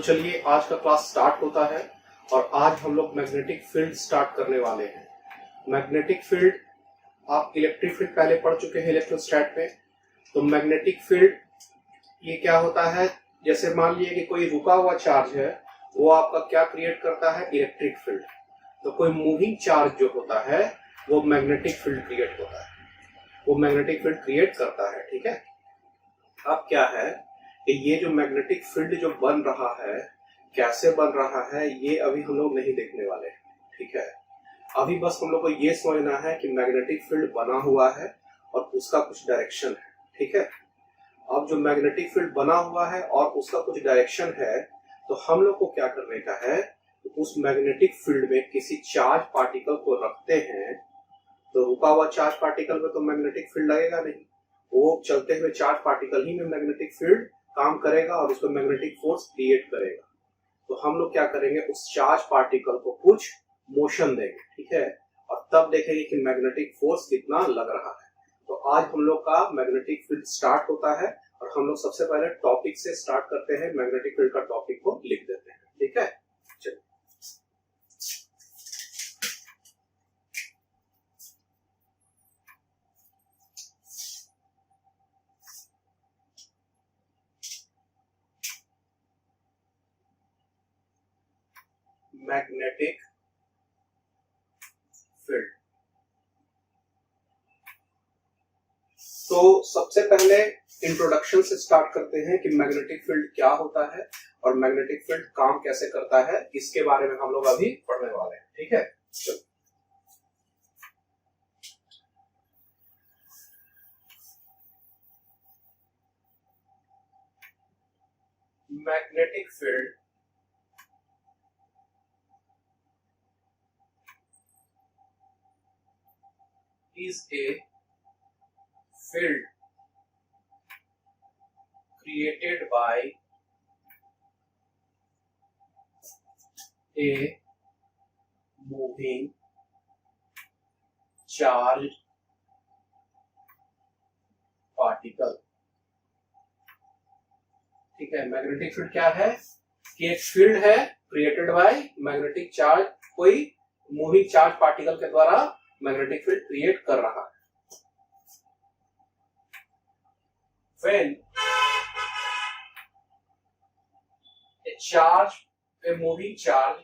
तो चलिए आज का क्लास स्टार्ट होता है और आज हम लोग मैग्नेटिक फील्ड स्टार्ट करने वाले हैं। मैग्नेटिक फील्ड आप इलेक्ट्रिक फील्ड पहले पढ़ चुके हैं इलेक्ट्रोस्टैट में। तो मैग्नेटिक फील्ड ये क्या होता है, जैसे मान लीजिए कि कोई रुका हुआ चार्ज है, वो आपका क्या क्रिएट करता है, इलेक्ट्रिक फील्ड। तो कोई मूविंग चार्ज जो होता है वो मैग्नेटिक फील्ड क्रिएट होता है, वो मैग्नेटिक फील्ड क्रिएट करता है। ठीक है। अब क्या है कि ये जो मैग्नेटिक फील्ड जो बन रहा है, कैसे बन रहा है, ये अभी हम लोग नहीं देखने वाले। ठीक है। अभी बस हम लोग को ये समझना है कि मैग्नेटिक फील्ड बना हुआ है और उसका कुछ डायरेक्शन है। ठीक है। अब जो मैग्नेटिक फील्ड बना हुआ है और उसका कुछ डायरेक्शन है, तो हम लोग को क्या करने का है, तो उस मैग्नेटिक फील्ड में किसी चार्ज पार्टिकल को रखते हैं। तो रुका हुआ चार्ज पार्टिकल में तो मैग्नेटिक फील्ड लगेगा नहीं, वो चलते हुए चार्ज पार्टिकल ही में मैग्नेटिक फील्ड काम करेगा और उसको मैग्नेटिक फोर्स क्रिएट करेगा। तो हम लोग क्या करेंगे, उस चार्ज पार्टिकल को कुछ मोशन देंगे। ठीक है। और तब देखेंगे कि मैग्नेटिक फोर्स कितना लग रहा है। तो आज हम लोग का मैग्नेटिक फील्ड स्टार्ट होता है और हम लोग सबसे पहले टॉपिक से स्टार्ट करते हैं। मैग्नेटिक फील्ड का टॉपिक को लिख देते हैं। ठीक है। चलिए मैग्नेटिक फील्ड। तो सबसे पहले इंट्रोडक्शन से स्टार्ट करते हैं कि मैग्नेटिक फील्ड क्या होता है और मैग्नेटिक फील्ड काम कैसे करता है, इसके बारे में हम लोग अभी पढ़ने वाले हैं। ठीक है। चलो magnetic field is a field created by a moving charged particle। ठीक है। मैग्नेटिक फील्ड क्या है कि एक फील्ड है क्रिएटेड बाय मैग्नेटिक चार्ज, कोई मूविंग चार्ज पार्टिकल के द्वारा मैग्नेटिक फील्ड क्रिएट कर रहा है। When a charge, a moving charge,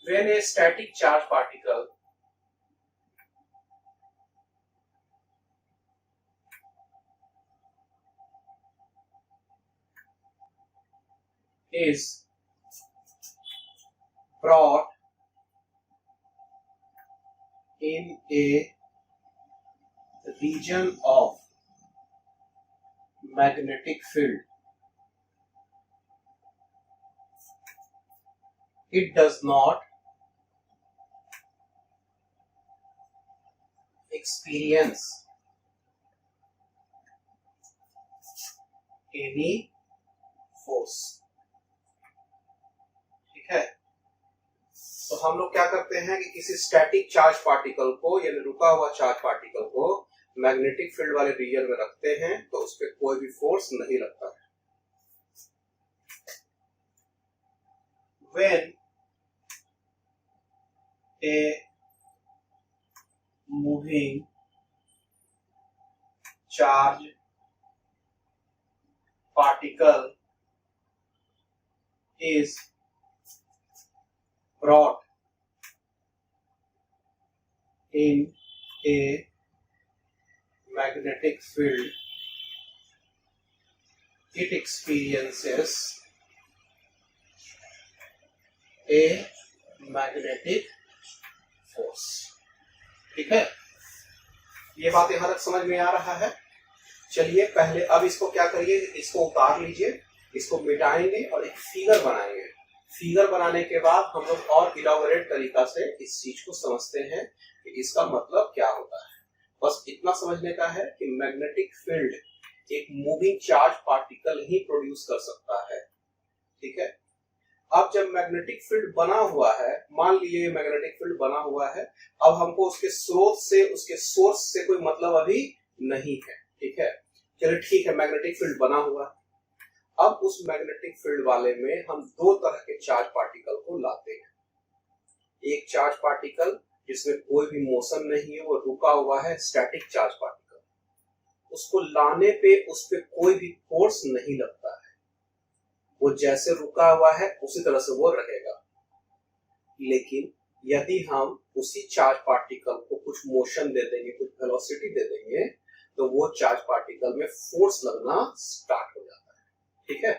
when a static charge particle is brought in a region of magnetic field, it does not experience any force। ठीक है। तो हम लोग क्या करते हैं कि किसी स्टैटिक चार्ज पार्टिकल को, यानी रुका हुआ चार्ज पार्टिकल को मैग्नेटिक फील्ड वाले रीजन में रखते हैं, तो उस पर कोई भी फोर्स नहीं लगता है। When a moving charge particle is brought in a magnetic field, it experiences a magnetic force। ठीक है। ये बात यहां तक समझ में आ रहा है। चलिए पहले अब इसको क्या करिए, इसको उतार लीजिए, इसको मिटाएंगे और एक फिगर बनाएंगे। फिगर बनाने के बाद हम लोग और इलाबोरेट तरीका से इस चीज को समझते हैं कि इसका मतलब क्या होता है। बस इतना समझने का है कि मैग्नेटिक फील्ड एक मूविंग चार्ज पार्टिकल ही प्रोड्यूस कर सकता है। ठीक है। अब जब मैग्नेटिक फील्ड बना हुआ है, मान लीजिए मैग्नेटिक फील्ड बना हुआ है, अब हमको उसके स्रोत से, उसके सोर्स से कोई मतलब अभी नहीं है। ठीक है। चलिए ठीक है, मैग्नेटिक फील्ड बना हुआ। अब उस मैग्नेटिक फील्ड वाले में हम दो तरह के चार्ज पार्टिकल को लाते हैं। एक चार्ज पार्टिकल जिसमें कोई भी मोशन नहीं है, वो रुका हुआ है, स्टैटिक चार्ज पार्टिकल। उसको लाने पे उस पे कोई भी फोर्स नहीं लगता है, वो जैसे रुका हुआ है उसी तरह से वो रहेगा। लेकिन यदि हम उसी चार्ज पार्टिकल को कुछ मोशन दे देंगे, कुछ वेलोसिटी दे देंगे, तो वो चार्ज पार्टिकल में फोर्स लगना स्टार्ट हो जाता है। ठीक है,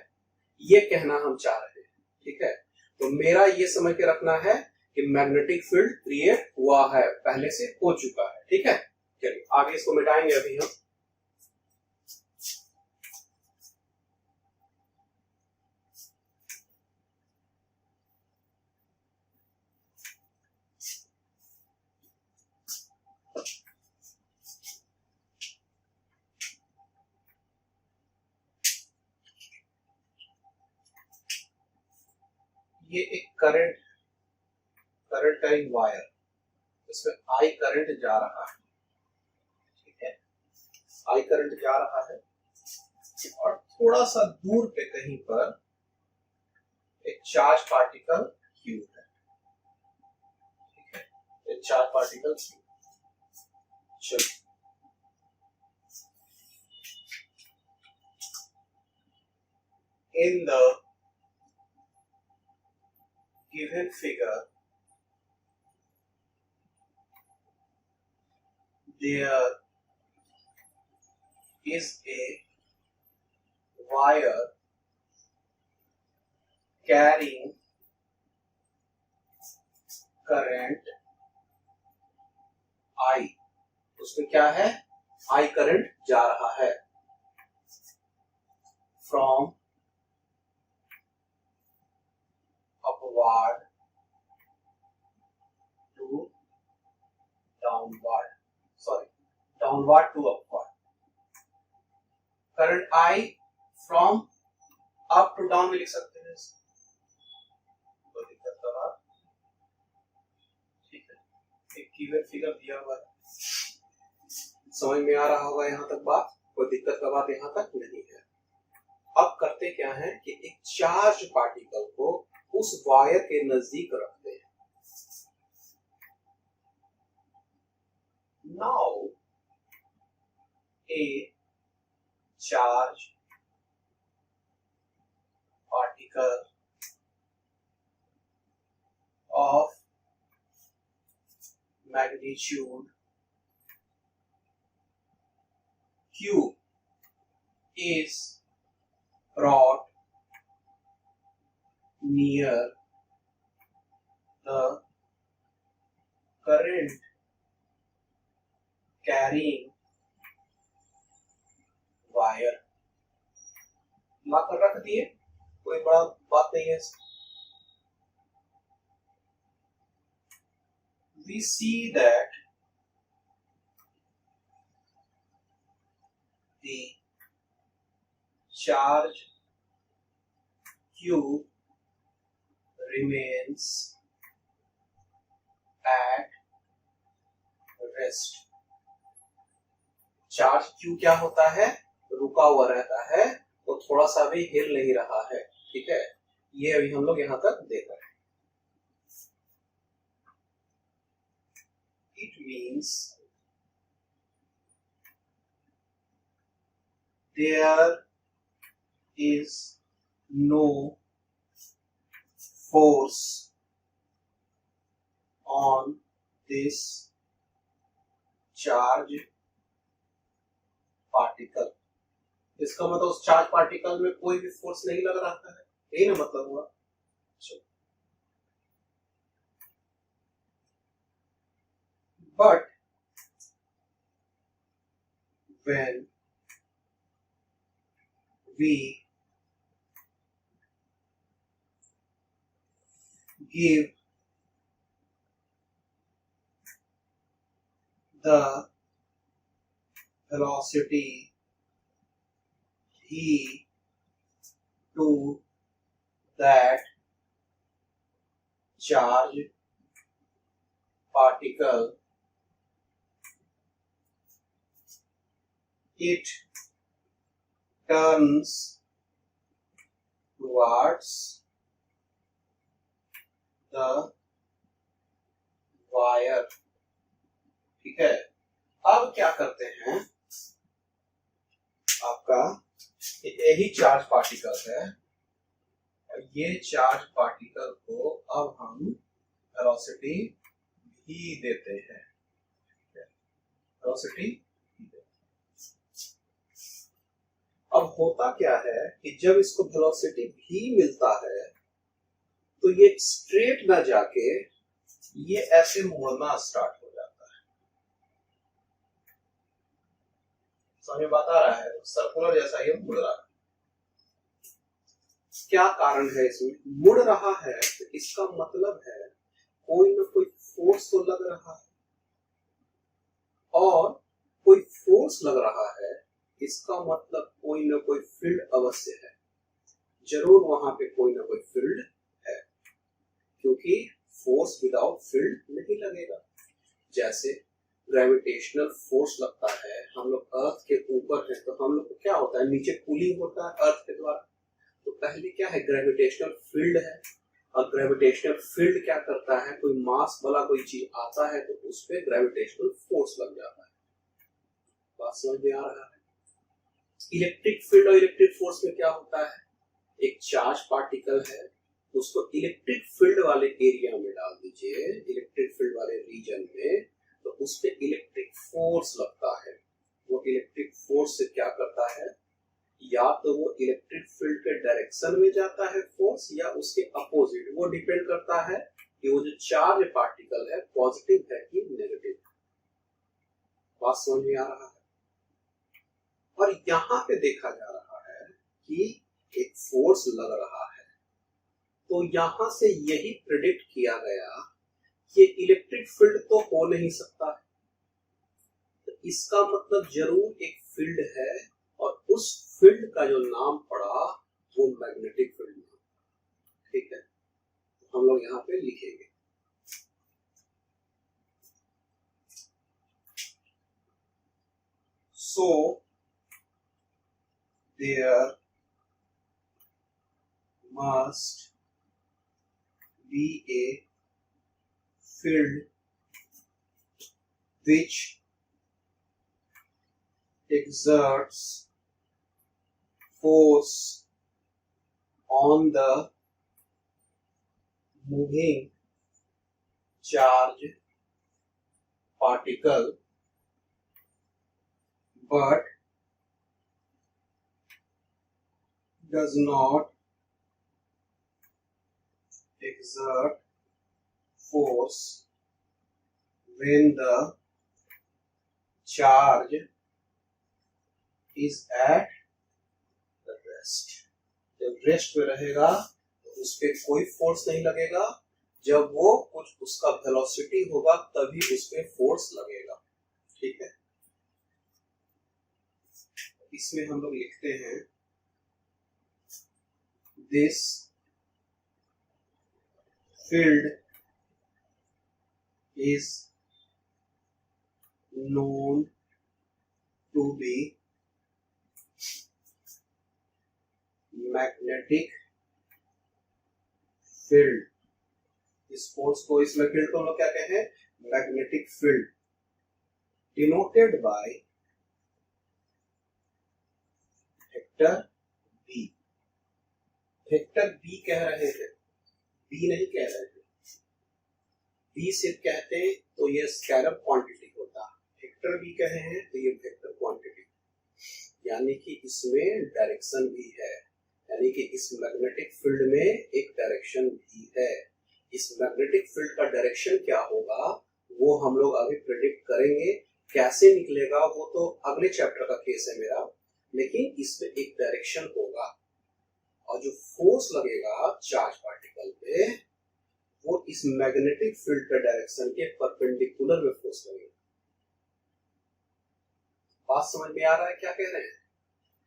ये कहना हम चाह रहे हैं। ठीक है, तो मेरा ये समझ के रखना है कि मैग्नेटिक फील्ड क्रिएट हुआ है, पहले से हो चुका है। ठीक है, चलिए आगे इसको मिटाएंगे अभी हम। ये एक करंट का एक वायर, इसमें आई करंट जा रहा है। ठीक है, आई करंट जा रहा है और थोड़ा सा दूर पे कहीं पर एक चार्ज पार्टिकल Q है। ठीक है, एक चार्ज पार्टिकल Q। चलिए in the given figure there is a wire carrying current I। उसमें क्या है, I करंट जा रहा है from upward to downward, downward to upward। Current I from up to down में लिख सकते हैं, तो दिक्कत का बात। ठीक है, एक गिवन फिगर दिया हुआ है, समझ में आ रहा होगा यहाँ तक बात, कोई दिक्कत का बात यहाँ तक नहीं है। अब करते क्या है कि एक चार्ज पार्टिकल को उस वायर के नजदीक रखते हैं। Now A charge particle of magnitude Q is brought near the current carrying wire। लाकर रख दिए, कोई बड़ा बात नहीं है। We see that the charge Q remains at rest। Charge Q क्या होता है, रुका हुआ रहता है, वो थोड़ा सा भी हिल नहीं रहा है। ठीक है, ये अभी हम लोग यहां तक देख रहे हैं। It means there is no force on this charge particle। इसका मतलब उस चार्ज पार्टिकल में कोई भी फोर्स नहीं लग रहा है, यही ना मतलब हुआ। But when we give the velocity v to that charge particle, it turns towards the wire. ठीक है, अब क्या करते हैं, आपका यही चार्ज पार्टिकल है, ये चार्ज पार्टिकल को अब हम वेलोसिटी भी देते हैं, वेलोसिटी। अब होता क्या है कि जब इसको वेलोसिटी भी मिलता है तो ये स्ट्रेट ना जाके ये ऐसे मुड़ना स्टार्ट हो जाता है। समझ में बात आ रहा है? सर्कुलर जैसा ये मुड़ रहा है। क्या कारण है इसमें? मुड़ रहा है तो इसका मतलब है कोई ना कोई फोर्स तो लग रहा है, और कोई फोर्स लग रहा है इसका मतलब कोई ना कोई फील्ड अवश्य है, जरूर वहां पे कोई ना कोई फील्ड है, क्योंकि फोर्स विदाउट फील्ड नहीं लगेगा। जैसे ग्रेविटेशनल फोर्स लगता है, हम लोग अर्थ के ऊपर हैं तो हम लोग को क्या होता है, नीचे कूलिंग होता है अर्थ के द्वारा। तो पहले क्या है, ग्रेविटेशनल फील्ड है, और ग्रेविटेशनल फील्ड क्या करता है, कोई मास वाला कोई चीज आता है तो उस पर ग्रेविटेशनल फोर्स लग जाता है। बात समझ में आ रहा है? इलेक्ट्रिक फील्ड और इलेक्ट्रिक फोर्स में क्या होता है, एक चार्ज पार्टिकल है, उसको इलेक्ट्रिक फील्ड वाले एरिया में डाल दीजिए, इलेक्ट्रिक फील्ड वाले रीजन में, तो उस पे इलेक्ट्रिक फोर्स लगता है। वो इलेक्ट्रिक फोर्स से क्या करता है, या तो वो इलेक्ट्रिक फील्ड के डायरेक्शन में जाता है फोर्स, या उसके अपोजिट। वो डिपेंड करता है कि वो जो चार्ज पार्टिकल है पॉजिटिव है कि नेगेटिव। बात समझ में आ रहा है? और यहाँ पे देखा जा रहा है कि एक फोर्स लग रहा है, तो यहां से यही प्रेडिक्ट किया गया कि इलेक्ट्रिक फील्ड तो हो नहीं सकता है, तो इसका मतलब जरूर एक फील्ड है, और उस फील्ड का जो नाम पड़ा वो मैग्नेटिक फील्ड नाम। ठीक है, तो हम लोग यहाँ पे लिखेंगे so there must be a field which exerts force on the moving charge particle but does not exert force when the charge is at the rest। जब रेस्ट में रहेगा तो उस पर कोई फोर्स नहीं लगेगा, जब वो कुछ उसका वेलोसिटी होगा तभी उस पर फोर्स लगेगा। ठीक है, इसमें हम लोग लिखते हैं this field is known to be magnetic field। इस फोर्स को, इसमें फील्ड को हम लोग क्या कहते हैं, magnetic field, denoted by vector B. Vector B कह रहे हैं, बी नहीं कह रहे हैं, बी सिर्फ कहते हैं तो ये स्केलर क्वांटिटी होता है, वेक्टर बी कहे हैं तो ये वेक्टर क्वांटिटी, यानी कि इसमें डायरेक्शन भी है, यानी कि इस मैग्नेटिक फील्ड में एक डायरेक्शन भी है। इस मैग्नेटिक फील्ड का डायरेक्शन क्या होगा वो हम लोग अभी प्रेडिक्ट करेंगे, कैसे निकलेगा वो तो अगले चैप्टर का केस है मेरा, लेकिन इसमें एक डायरेक्शन होगा, और जो फोर्स लगेगा चार्ज पार्टिकल पे वो इस मैग्नेटिक फील्ड के डायरेक्शन के परपेंडिकुलर में फोर्स लगेगा। बात समझ में आ रहा है क्या कह रहे हैं?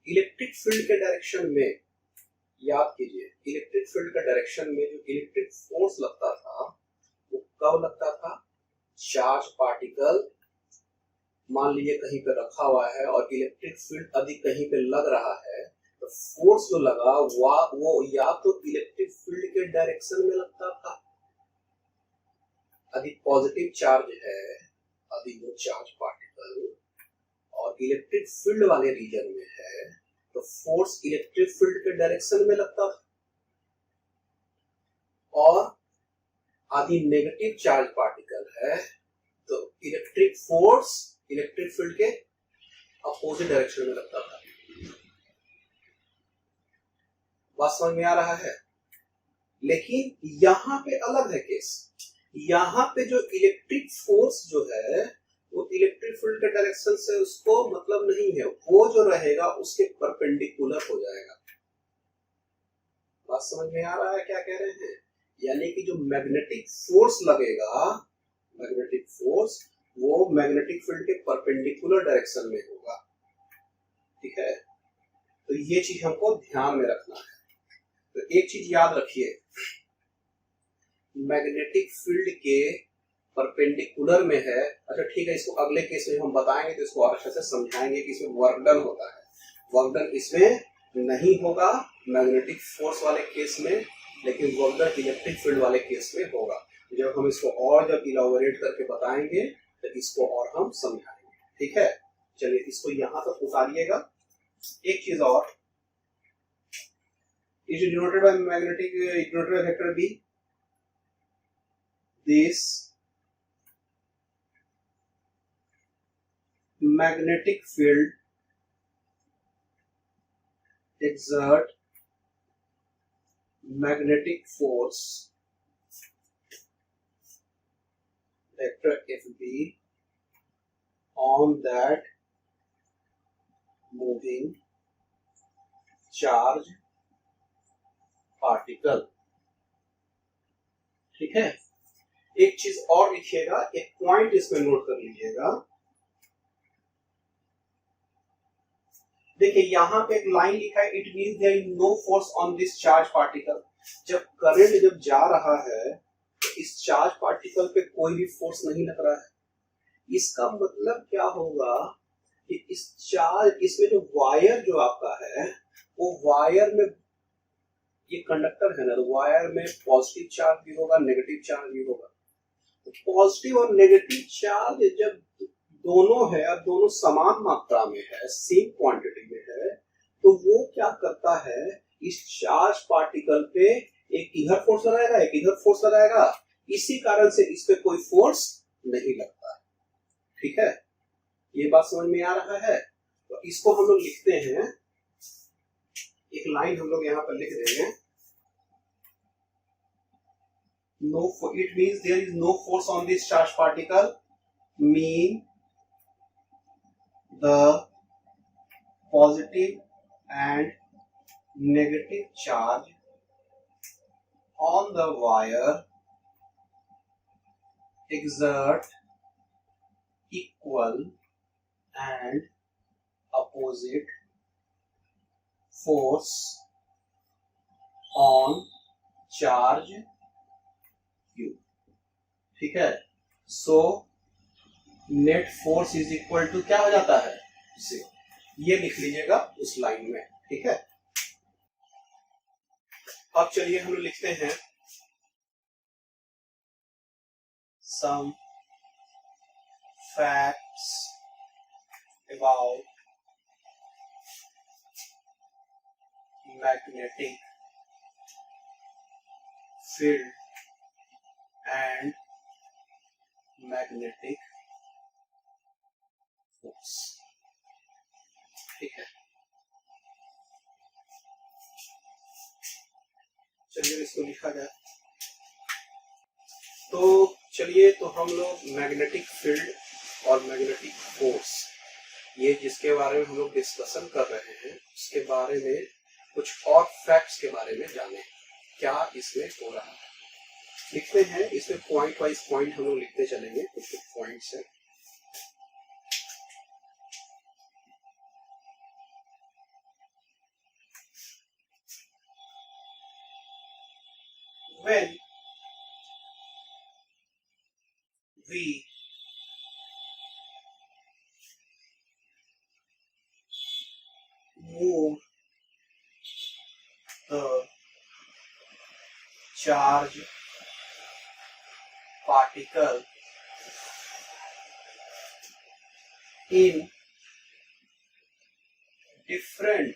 इलेक्ट्रिक फील्ड के डायरेक्शन में, याद कीजिए, इलेक्ट्रिक फील्ड के डायरेक्शन में जो इलेक्ट्रिक फोर्स लगता था वो कब लगता था, चार्ज पार्टिकल मान लीजिए कहीं पे रखा हुआ है और इलेक्ट्रिक फील्ड यदि कहीं पे लग रहा है तो फोर्स जो लगा वो या तो इलेक्ट्रिक फील्ड के डायरेक्शन में लगता था, यदि पॉजिटिव चार्ज है, यदि वो चार्ज पार्टिकल और इलेक्ट्रिक फील्ड वाले रीजन में है तो फोर्स इलेक्ट्रिक फील्ड के डायरेक्शन में लगता था, और यदि नेगेटिव चार्ज पार्टिकल है तो इलेक्ट्रिक फोर्स इलेक्ट्रिक फील्ड के अपोजिट डायरेक्शन में लगता था। बात समझ में आ रहा है? लेकिन यहां पे अलग है केस। यहां पे जो इलेक्ट्रिक फोर्स जो है वो इलेक्ट्रिक फील्ड के डायरेक्शन से उसको मतलब नहीं है, वो जो रहेगा उसके परपेंडिकुलर हो जाएगा। बात समझ में आ रहा है क्या कह रहे हैं? यानी कि जो मैग्नेटिक फोर्स लगेगा, मैग्नेटिक फोर्स वो मैग्नेटिक फील्ड के परपेंडिकुलर डायरेक्शन में होगा। ठीक है, तो ये चीज हमको ध्यान में रखना है। तो एक चीज याद रखिए, मैग्नेटिक फील्ड के परपेंडिकुलर में है। अच्छा ठीक है, इसको अगले केस में हम बताएंगे तो इसको और अच्छे से समझाएंगे कि इसमें वर्क डन होता है। वर्क डन इसमें नहीं होगा मैग्नेटिक फोर्स वाले केस में, लेकिन वर्क डन इलेक्ट्रिक फील्ड वाले केस में होगा। जब हम इसको और जब इलाबोरेट करके बताएंगे तो इसको और हम समझाएंगे। ठीक है, चलिए इसको यहां तक उतारिएगा। एक चीज और, is denoted by magnetic denoted by vector B. This magnetic field exert magnetic force vector FB on that moving charge particle। ठीक है, एक चीज और लिखिएगा, एक पॉइंट इसमें नोट कर लीजिएगा। देखिए यहां पे एक लाइन लिखा है, it means there is no force on this charge particle. जब करंट जब जा रहा है तो इस चार्ज पार्टिकल पे कोई भी फोर्स नहीं लग रहा है। इसका मतलब क्या होगा कि इस चार्ज, इसमें जो वायर जो आपका है वो वायर में, ये कंडक्टर है ना, तो वायर में पॉजिटिव चार्ज भी होगा, नेगेटिव चार्ज भी होगा। तो पॉजिटिव और नेगेटिव चार्ज जब दोनों है और दोनों समान मात्रा में है, सेम क्वांटिटी में है, तो वो क्या करता है, इस चार्ज पार्टिकल पे एक इधर फोर्स लगाएगा, एक इधर फोर्स लगाएगा। इसी कारण से इस पे कोई फोर्स नहीं लगता। ठीक है, ये बात समझ में आ रहा है? तो इसको हम लोग लिखते हैं, एक लाइन हम लोग यहां पर लिख देंगे, no, it means there is no force on this charged particle, mean the positive and negative charge on the wire exert equal and opposite force on charge Q। ठीक है, so net force is equal to क्या हो जाता है, से ये लिख लीजिएगा उस लाइन में। ठीक है, अब चलिए हम लिखते हैं some facts about magnetic field and magnetic force. ठीक है, चलिए इसको लिखा जाए। तो चलिए, तो हम लोग मैग्नेटिक फील्ड और मैग्नेटिक फोर्स, ये जिसके बारे में हम लोग डिस्कशन कर रहे हैं, उसके बारे में कुछ और फैक्ट्स के बारे में जाने, क्या इसमें हो रहा है। लिखते हैं, इसमें पॉइंट वाइज पॉइंट हम लोग लिखते चलेंगे, कुछ पॉइंट्स हैं। When we move charge particle in different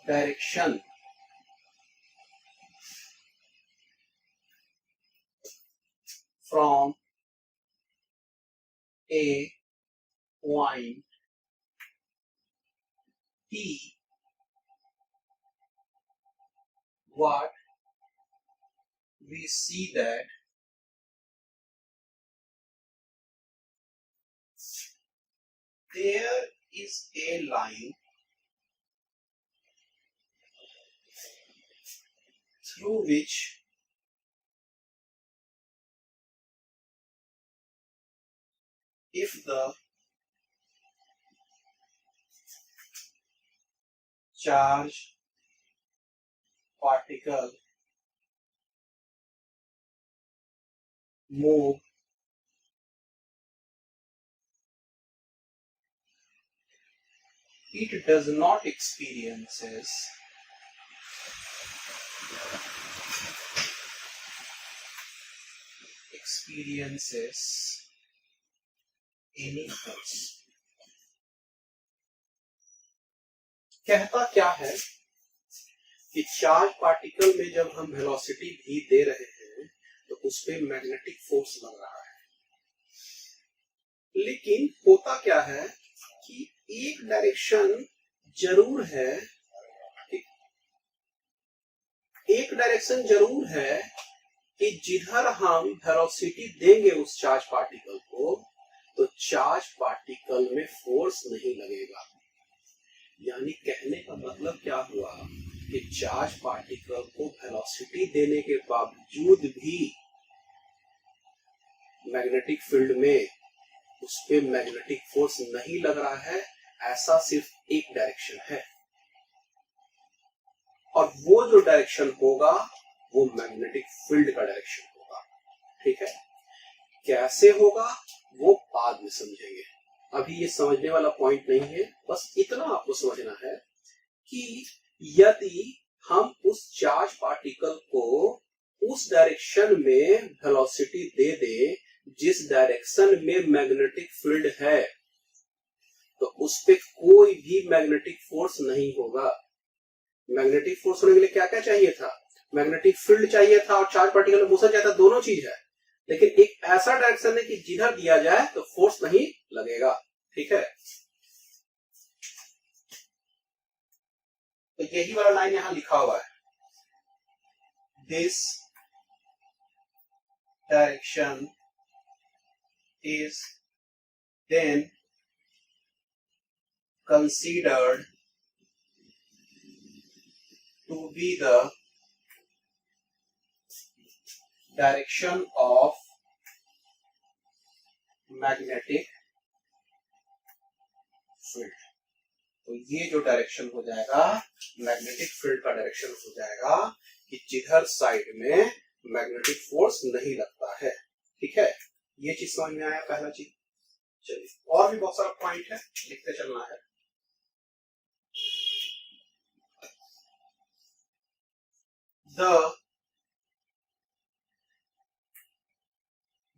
direction from a point P, what we see that there is a line through which if the charge particle move it does not experiences any pulse. कहता क्या है कि charge particle में जब हम velocity भी दे रहे हैं तो उस पे मैग्नेटिक फोर्स लग रहा है, लेकिन होता क्या है कि एक डायरेक्शन जरूर है कि जिधर हम वेलोसिटी देंगे उस चार्ज पार्टिकल को तो चार्ज पार्टिकल में फोर्स नहीं लगेगा। यानी कहने का मतलब क्या हुआ कि चार्ज पार्टिकल को वेलोसिटी देने के बावजूद भी मैग्नेटिक फील्ड में उस पे मैग्नेटिक फोर्स नहीं लग रहा है। ऐसा सिर्फ एक डायरेक्शन है और वो जो डायरेक्शन होगा वो मैग्नेटिक फील्ड का डायरेक्शन होगा। ठीक है, कैसे होगा वो बाद में समझेंगे, अभी ये समझने वाला पॉइंट नहीं है। बस इतना आपको समझना है कि यदि हम उस चार्ज पार्टिकल को उस डायरेक्शन में वेलोसिटी दे दे जिस डायरेक्शन में मैग्नेटिक फील्ड है तो उस पे कोई भी मैग्नेटिक फोर्स नहीं होगा। मैग्नेटिक फोर्स होने के लिए क्या क्या चाहिए था? मैग्नेटिक फील्ड चाहिए था और चार्ज पार्टिकल में मोशन चाहिए था, दोनों चीज है। लेकिन एक ऐसा डायरेक्शन है कि जिधर दिया जाए तो फोर्स नहीं लगेगा। ठीक है, तो यही वाला लाइन यहां लिखा हुआ है, this direction is then considered to be the direction of magnetic field। तो ये जो डायरेक्शन हो जाएगा मैग्नेटिक फील्ड का डायरेक्शन हो जाएगा कि जिधर साइड में मैग्नेटिक फोर्स नहीं लगता है। ठीक है, ये चीज समझ में आया पहला चीज। चलिए और भी बहुत सारा पॉइंट है, लिखते चलना है। The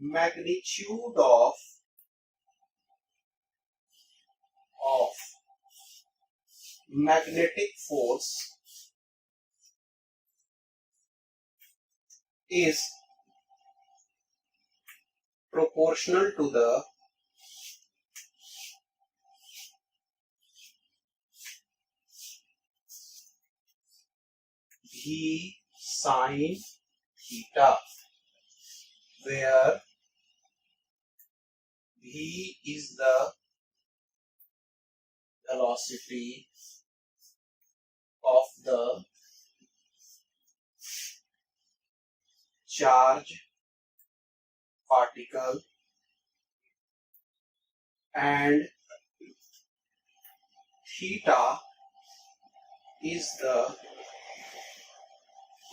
magnitude of magnetic force is proportional to the V sin theta, where V is the velocity of the charge particle and theta is the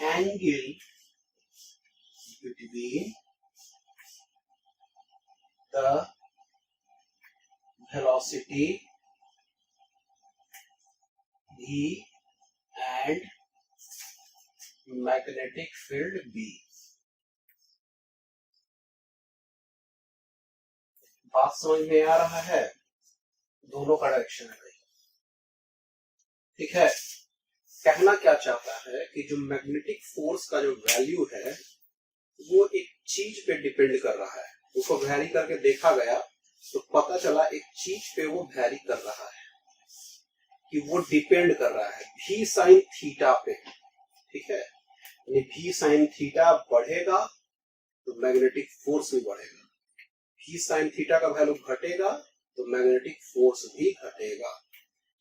angle between the velocity V and magnetic field B. बात समझ में आ रहा है? दोनों का direction है भाई, ठीक है। कहना क्या चाहता है कि जो मैग्नेटिक फोर्स का जो वैल्यू है वो एक चीज पे डिपेंड कर रहा है। उसको वैरी करके देखा गया तो पता चला एक चीज पे वो वैरी कर रहा है, कि वो डिपेंड कर रहा है भी साइन थीटा पे, ठीक है। यानी भी साइन थीटा बढ़ेगा तो मैग्नेटिक फोर्स भी बढ़ेगा, भी साइन थीटा का वैल्यू घटेगा तो मैग्नेटिक फोर्स भी घटेगा।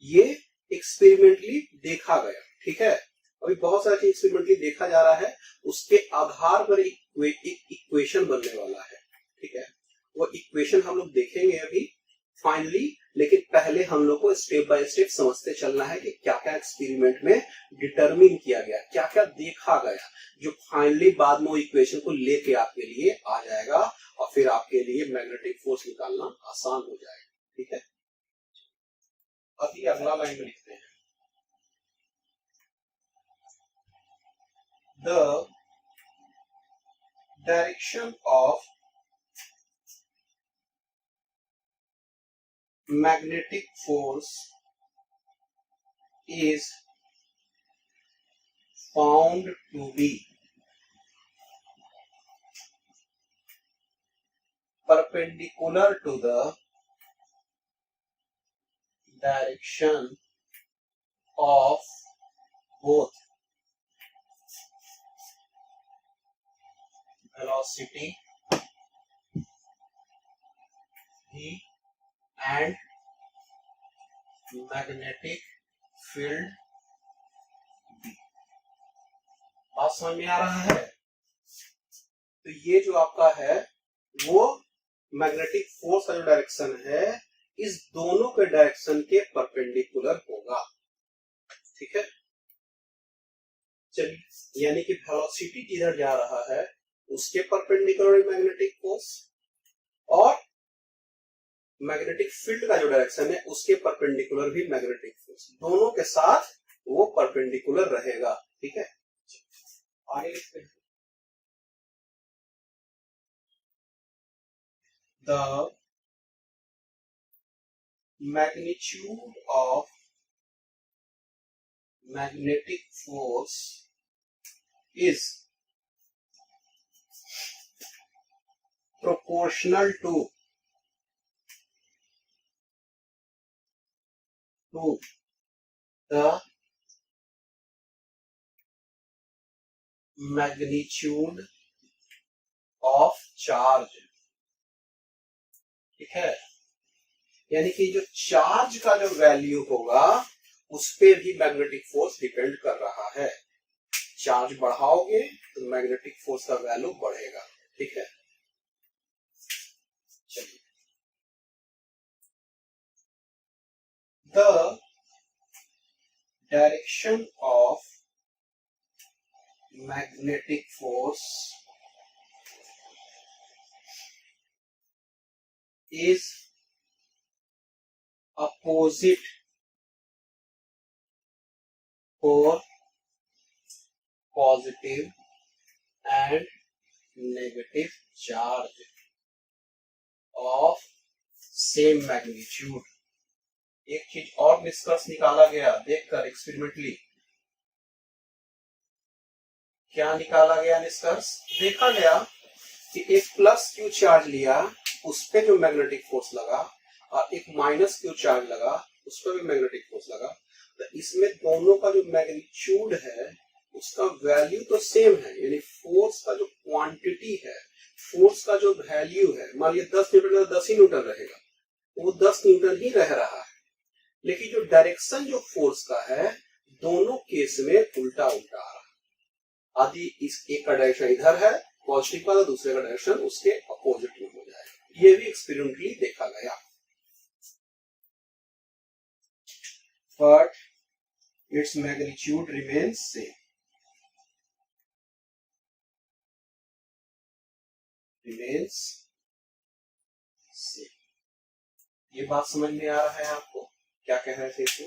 ये एक्सपेरिमेंटली देखा गया, ठीक है। अभी बहुत सारी एक्सपेरिमेंटली देखा जा रहा है, उसके आधार पर एक इक्वेशन बनने वाला है, ठीक है। वो इक्वेशन हम लोग देखेंगे अभी फाइनली, लेकिन पहले हम लोग को स्टेप बाय स्टेप समझते चलना है कि क्या क्या एक्सपेरिमेंट में डिटरमिन किया गया, क्या क्या देखा गया, जो फाइनली बाद में वो इक्वेशन को लेके आपके लिए आ जाएगा और फिर आपके लिए मैग्नेटिक फोर्स निकालना आसान हो जाएगा, ठीक है। अभी अगला लाइन में लिखते हैं, the direction of magnetic force is found to be perpendicular to the direction of both velocity v and magnetic field B। बात समझ में आ रहा है? तो ये जो आपका है वो मैग्नेटिक फोर्स का जो डायरेक्शन है इस दोनों के डायरेक्शन के परपेंडिकुलर होगा, ठीक है। चलिए, यानी कि वेलोसिटी जिधर जा रहा है उसके परपेंडिकुलर मैग्नेटिक फोर्स और मैग्नेटिक फील्ड का जो डायरेक्शन है उसके परपेंडिकुलर भी मैग्नेटिक फोर्स, दोनों के साथ वो परपेंडिकुलर रहेगा, ठीक है। आगे लिखते हैं, the magnitude of magnetic force is proportional to the magnitude of charge, ठीक है। यानी कि जो चार्ज का जो वैल्यू होगा उस पे भी मैग्नेटिक फोर्स डिपेंड कर रहा है। चार्ज बढ़ाओगे तो मैग्नेटिक फोर्स का वैल्यू बढ़ेगा, ठीक है। चलिए, the direction of magnetic force is opposite for positive and negative charge of same magnitude. एक चीज और निष्कर्ष निकाला गया देखकर एक्सपेरिमेंटली, क्या निकाला गया निष्कर्ष? देखा गया कि एक प्लस क्यू चार्ज लिया उस पे जो मैग्नेटिक फोर्स लगा और एक माइनस क्यू चार्ज लगा उस पर भी मैग्नेटिक फोर्स लगा, तो इसमें दोनों का जो मैग्नीट्यूड है उसका वैल्यू तो सेम है, यानी फोर्स का जो क्वांटिटी है, फोर्स का जो वैल्यू है, मान लिया 10 न्यूटन तो 10 ही न्यूटन रहेगा, वो 10 न्यूटन ही रह रहा है। लेकिन जो डायरेक्शन जो फोर्स का है दोनों केस में उल्टा उल्टा आ रहा है। आदि इस एक का डायरेक्शन इधर है पॉजिटिव का, तो दूसरे का डायरेक्शन उसके अपोजिट में हो जाएगा। ये भी एक्सपेरिमेंटली देखा गया, but its magnitude remains same, remains same. ये बात समझ में आ रहा है आपको? क्या कह रहे थे इसको?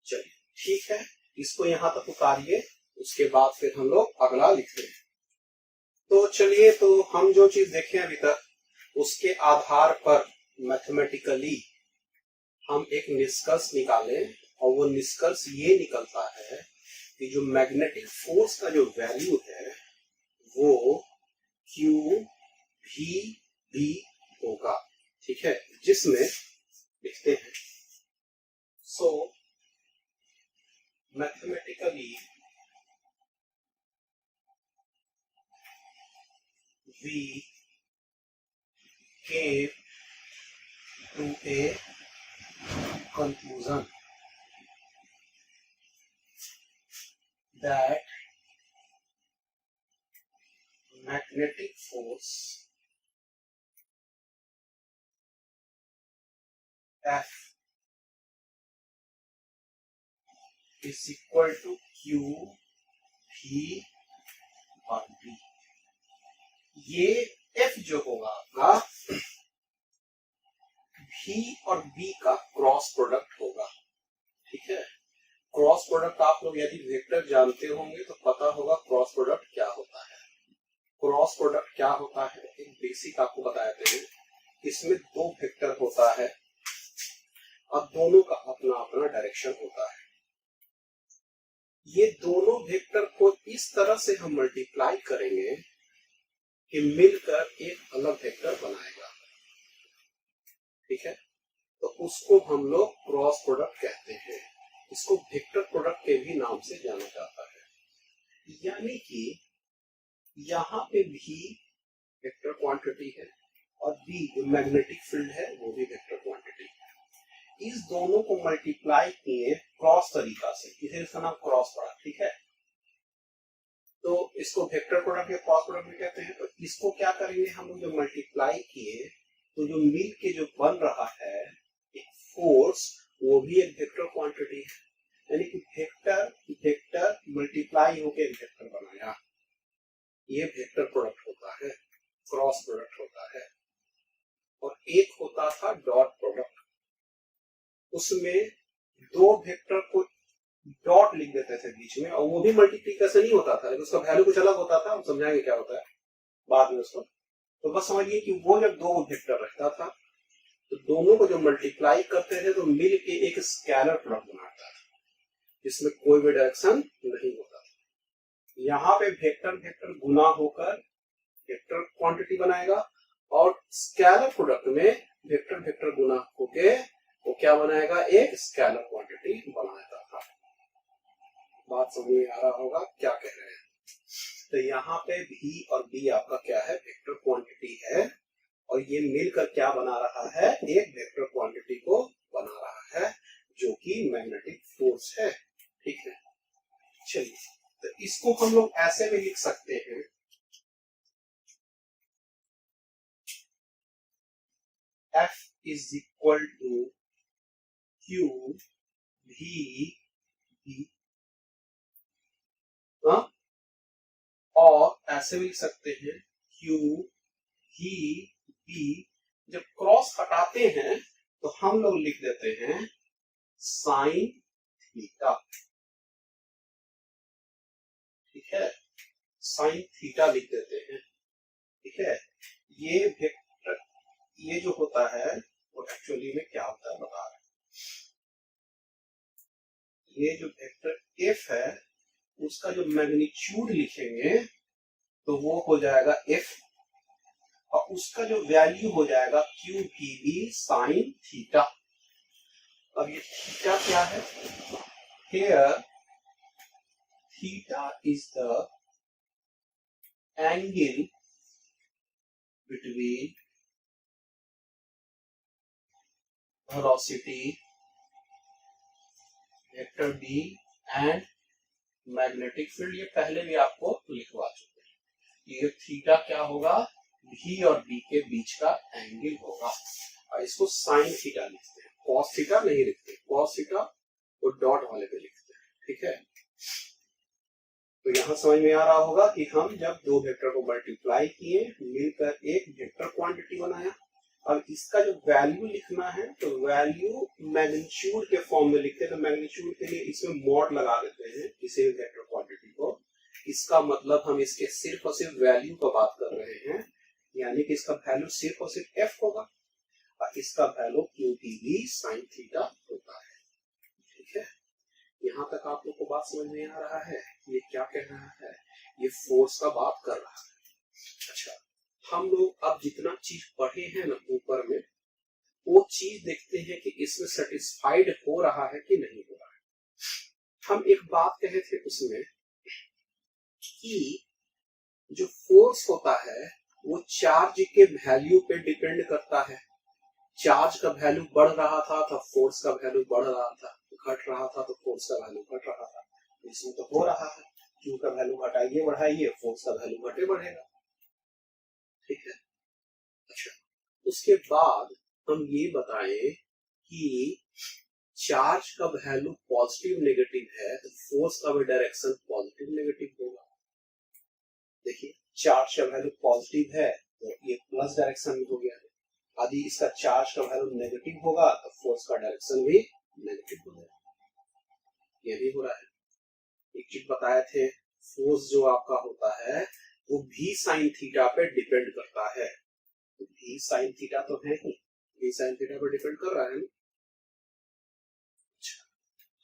चलिए ठीक है, इसको यहां तक उतारिए, उसके बाद फिर हम लोग अगला लिखते हैं। तो चलिए, तो हम जो चीज देखे अभी तक उसके आधार पर मैथमेटिकली हम एक निष्कर्ष निकालें, और वो निष्कर्ष ये निकलता है कि जो मैग्नेटिक फोर्स का जो वैल्यू है वो क्यू भी बी होगा। ठीक है, जिसमें लिखते हैं, so mathematically we came to a conclusion that magnetic force F is equal to Q V और B। ये F जो होगा आपका V और B का क्रॉस प्रोडक्ट होगा। ठीक है, क्रॉस प्रोडक्ट आप लोग यदि वेक्टर जानते होंगे तो पता होगा क्रॉस प्रोडक्ट क्या होता है। क्रॉस प्रोडक्ट क्या होता है, एक बेसिक आपको बता देते हैं। इसमें दो वेक्टर होता है और दोनों का अपना अपना डायरेक्शन होता है। ये दोनों वेक्टर को इस तरह से हम मल्टीप्लाई करेंगे कि मिलकर एक अलग वेक्टर बनाएगा। ठीक है, तो उसको हम लोग क्रॉस प्रोडक्ट कहते हैं। इसको वेक्टर प्रोडक्ट के भी नाम से जाना जाता है। यानी कि यहाँ पे भी वेक्टर क्वांटिटी है और बी जो मैग्नेटिक फील्ड है वो भी वेक्टर क्वांटिटी है। इस दोनों को मल्टीप्लाई किए क्रॉस तरीका से, इसे इसका नाम क्रॉस प्रोडक्ट। ठीक है, तो इसको वेक्टर प्रोडक्ट या क्रॉस प्रोडक्ट भी कहते हैं। तो इसको क्या करेंगे हम लोग, जो मल्टीप्लाई किए तो जो मिल के जो बन रहा है एक फोर्स, वो भी एक वेक्टर क्वांटिटी है। यानी कि वेक्टर वेक्टर मल्टीप्लाई होकर एक वेक्टर बनाया, ये वेक्टर प्रोडक्ट होता है, क्रॉस प्रोडक्ट होता है। और एक होता था डॉट प्रोडक्ट, उसमें दो वेक्टर को डॉट लिख देते थे बीच में, और वो भी मल्टीप्लिकेशन ही होता था, लेकिन उसका वैल्यू कुछ अलग होता था। हम समझाएंगे क्या होता है बाद में उसको। तो बस समझिए कि वो जब दो वेक्टर रहता था तो दोनों को जो मल्टीप्लाई करते थे तो मिल के एक स्केलर प्रोडक्ट बनाता था, जिसमें कोई भी डायरेक्शन नहीं होता था। यहाँ पे वेक्टर वेक्टर गुना होकर वेक्टर क्वांटिटी बनाएगा, और स्केलर प्रोडक्ट में वेक्टर वेक्टर गुना होके वो क्या बनाएगा, एक स्केलर क्वांटिटी बनाता था। बात समझ में आ रहा होगा क्या कह रहे हैं। तो यहाँ पे V और B आपका क्या है, वेक्टर क्वांटिटी है, और ये मिलकर क्या बना रहा है, एक वेक्टर क्वांटिटी को बना रहा है जो कि मैग्नेटिक फोर्स है। ठीक है, चलिए, तो इसको हम लोग ऐसे भी लिख सकते हैं, F is equal to Q V B। और ऐसे भी लिख सकते हैं Q V B। जब क्रॉस हटाते हैं तो हम लोग लिख देते हैं साइन थीटा। ठीक है, साइन थीटा लिख देते हैं। ठीक है, ये वेक्टर, ये जो होता है वो एक्चुअली में क्या होता है बता रहे हैं। ये जो वेक्टर F है उसका जो मैग्नीट्यूड लिखेंगे तो वो हो जाएगा F, और उसका जो वैल्यू हो जाएगा क्यू भी बी साइन थीटा। अब ये थीटा क्या है, here theta is the angle between velocity vector B and magnetic field. ये पहले भी आपको लिखवा चुके हैं। ये थीटा क्या होगा, V और B के बीच का एंगल होगा, और इसको साइन थीटा लिखते हैं, कॉस थीटा नहीं लिखते। कॉस थीटा वो डॉट वाले पे लिखते हैं। ठीक है, तो यहां समझ में आ रहा होगा कि हम जब दो वेक्टर को मल्टीप्लाई किए मिलकर एक वेक्टर क्वांटिटी बनाया। अब इसका जो वैल्यू लिखना है तो वैल्यू मैग्नीट्यूड के फॉर्म में लिखते हैं। तो मैग्नीट्यूड के लिए इसमें मॉड लगा देते हैं किसी भी वेक्टर क्वांटिटी को, इसका मतलब हम इसके सिर्फ और सिर्फ वैल्यू का बात कर रहे हैं, यानी कि इसका वैल्यू सिर्फ और सिर्फ एफ होगा और इसका value Q T B sine theta होता है। ठीक है, यहाँ तक आप लोग को बात समझ में आ रहा है? ये क्या कह रहा है? ये फोर्स का बात कर रहा है। अच्छा, हम लोग अब जितना चीज पढ़े हैं ना ऊपर में, वो चीज देखते हैं कि इसमें सेटिस्फाइड हो रहा है कि नहीं हो रहा है। हम एक बात कहे थे उसमें कि जो फोर्स होता है वो चार्ज के वैल्यू पे डिपेंड करता है। चार्ज का वैल्यू बढ़ रहा था तो फोर्स का वैल्यू बढ़ रहा था, घट रहा था तो फोर्स का वैल्यू घट रहा था। इसमें तो हो रहा है, क्यू का वैल्यू घटाइए बढ़ाइए, फोर्स का वैल्यू घटे बढ़ेगा। ठीक है, अच्छा, उसके बाद हम ये बताएं कि चार्ज का वैल्यू पॉजिटिव नेगेटिव है तो फोर्स का भी डायरेक्शन पॉजिटिव नेगेटिव होगा। देखिए, चार्ज का वैल्यू पॉजिटिव है तो ये प्लस डायरेक्शन में हो गया है, यदि इसका चार्ज का वैल्यू नेगेटिव होगा तो फोर्स का डायरेक्शन भी नेगेटिव हो जाएगा। ये भी हो रहा है। एक चीज बताए थे, फोर्स जो आपका होता है वो भी साइन थीटा पे डिपेंड करता है। तो भी साइन थीटा तो है ही, भी साइन थीटा पे डिपेंड कर रहा है ना।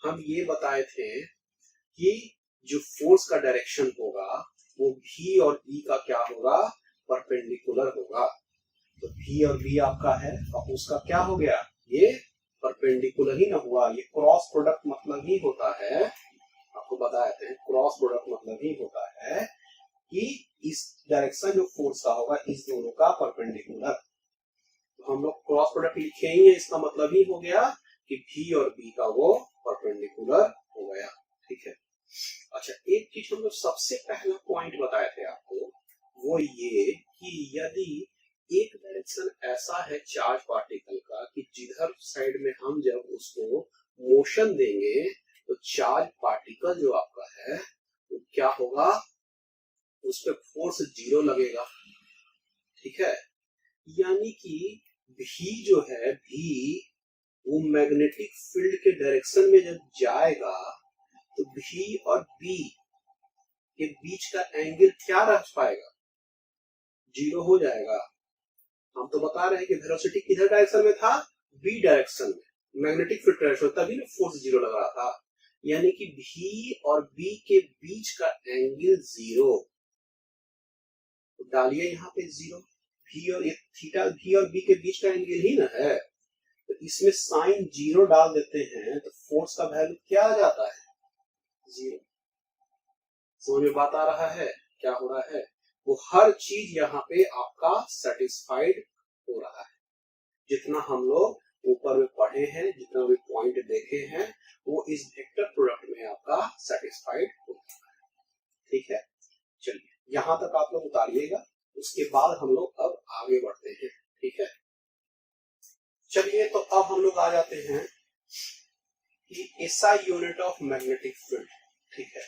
हम ये बताए थे कि जो फोर्स का डायरेक्शन होगा वो भी और बी का क्या होगा, परपेंडिकुलर होगा। तो भी और बी आपका है और उसका क्या हो गया, ये परपेंडिकुलर ही ना हुआ, ये क्रॉस प्रोडक्ट मतलब ही होता है। आपको बताए थे क्रॉस प्रोडक्ट मतलब ही होता है कि इस डायरेक्शन जो फोर्स का होगा इस दोनों का परपेंडिकुलर। तो हम लोग क्रॉस प्रोडक्ट लिखे ही है, इसका मतलब ही हो गया कि भी और बी का वो परपेंडिकुलर हो गया। ठीक है, अच्छा, एक चीज हम लोग सबसे पहला पॉइंट बताए थे आपको, वो ये कि यदि एक डायरेक्शन ऐसा है चार्ज पार्टिकल का कि जिधर साइड में हम जब उसको मोशन देंगे तो चार्ज पार्टिकल जो आपका है वो क्या होगा, उस पर फोर्स जीरो लगेगा। ठीक है, यानी कि भी जो है भी वो मैग्नेटिक फील्ड के डायरेक्शन में जब जाएगा तो भी और बी के बीच का एंगल क्या रह पाएगा, जीरो हो जाएगा। हम तो बता रहे हैं कि वेलोसिटी किधर डायरेक्शन में था, बी डायरेक्शन में, मैग्नेटिक फील्ड डायरेक्शन, तभी ना फोर्स जीरो लग रहा था। यानी कि भी और बी के बीच का एंगल जीरो, तो डालिए यहाँ पे जीरो, भी और थीटा भी और बी के बीच का एंगल ही ना है, तो इसमें साइन जीरो डाल देते हैं तो फोर्स का वैल्यू क्या आ जाता है, जीरो। समझ में बात आ रहा है क्या हो रहा है? वो हर चीज यहाँ पे आपका सेटिस्फाइड हो रहा है। जितना हम लोग ऊपर में पढ़े हैं, जितना भी पॉइंट देखे हैं, वो इस वेक्टर प्रोडक्ट में आपका सेटिस्फाइड होता है। ठीक है, चलिए यहां तक आप लोग उतारिएगा, उसके बाद हम लोग अब आगे बढ़ते हैं। ठीक है, चलिए तो अब हम लोग आ जाते हैं कि SI unit of magnetic field. ठीक है,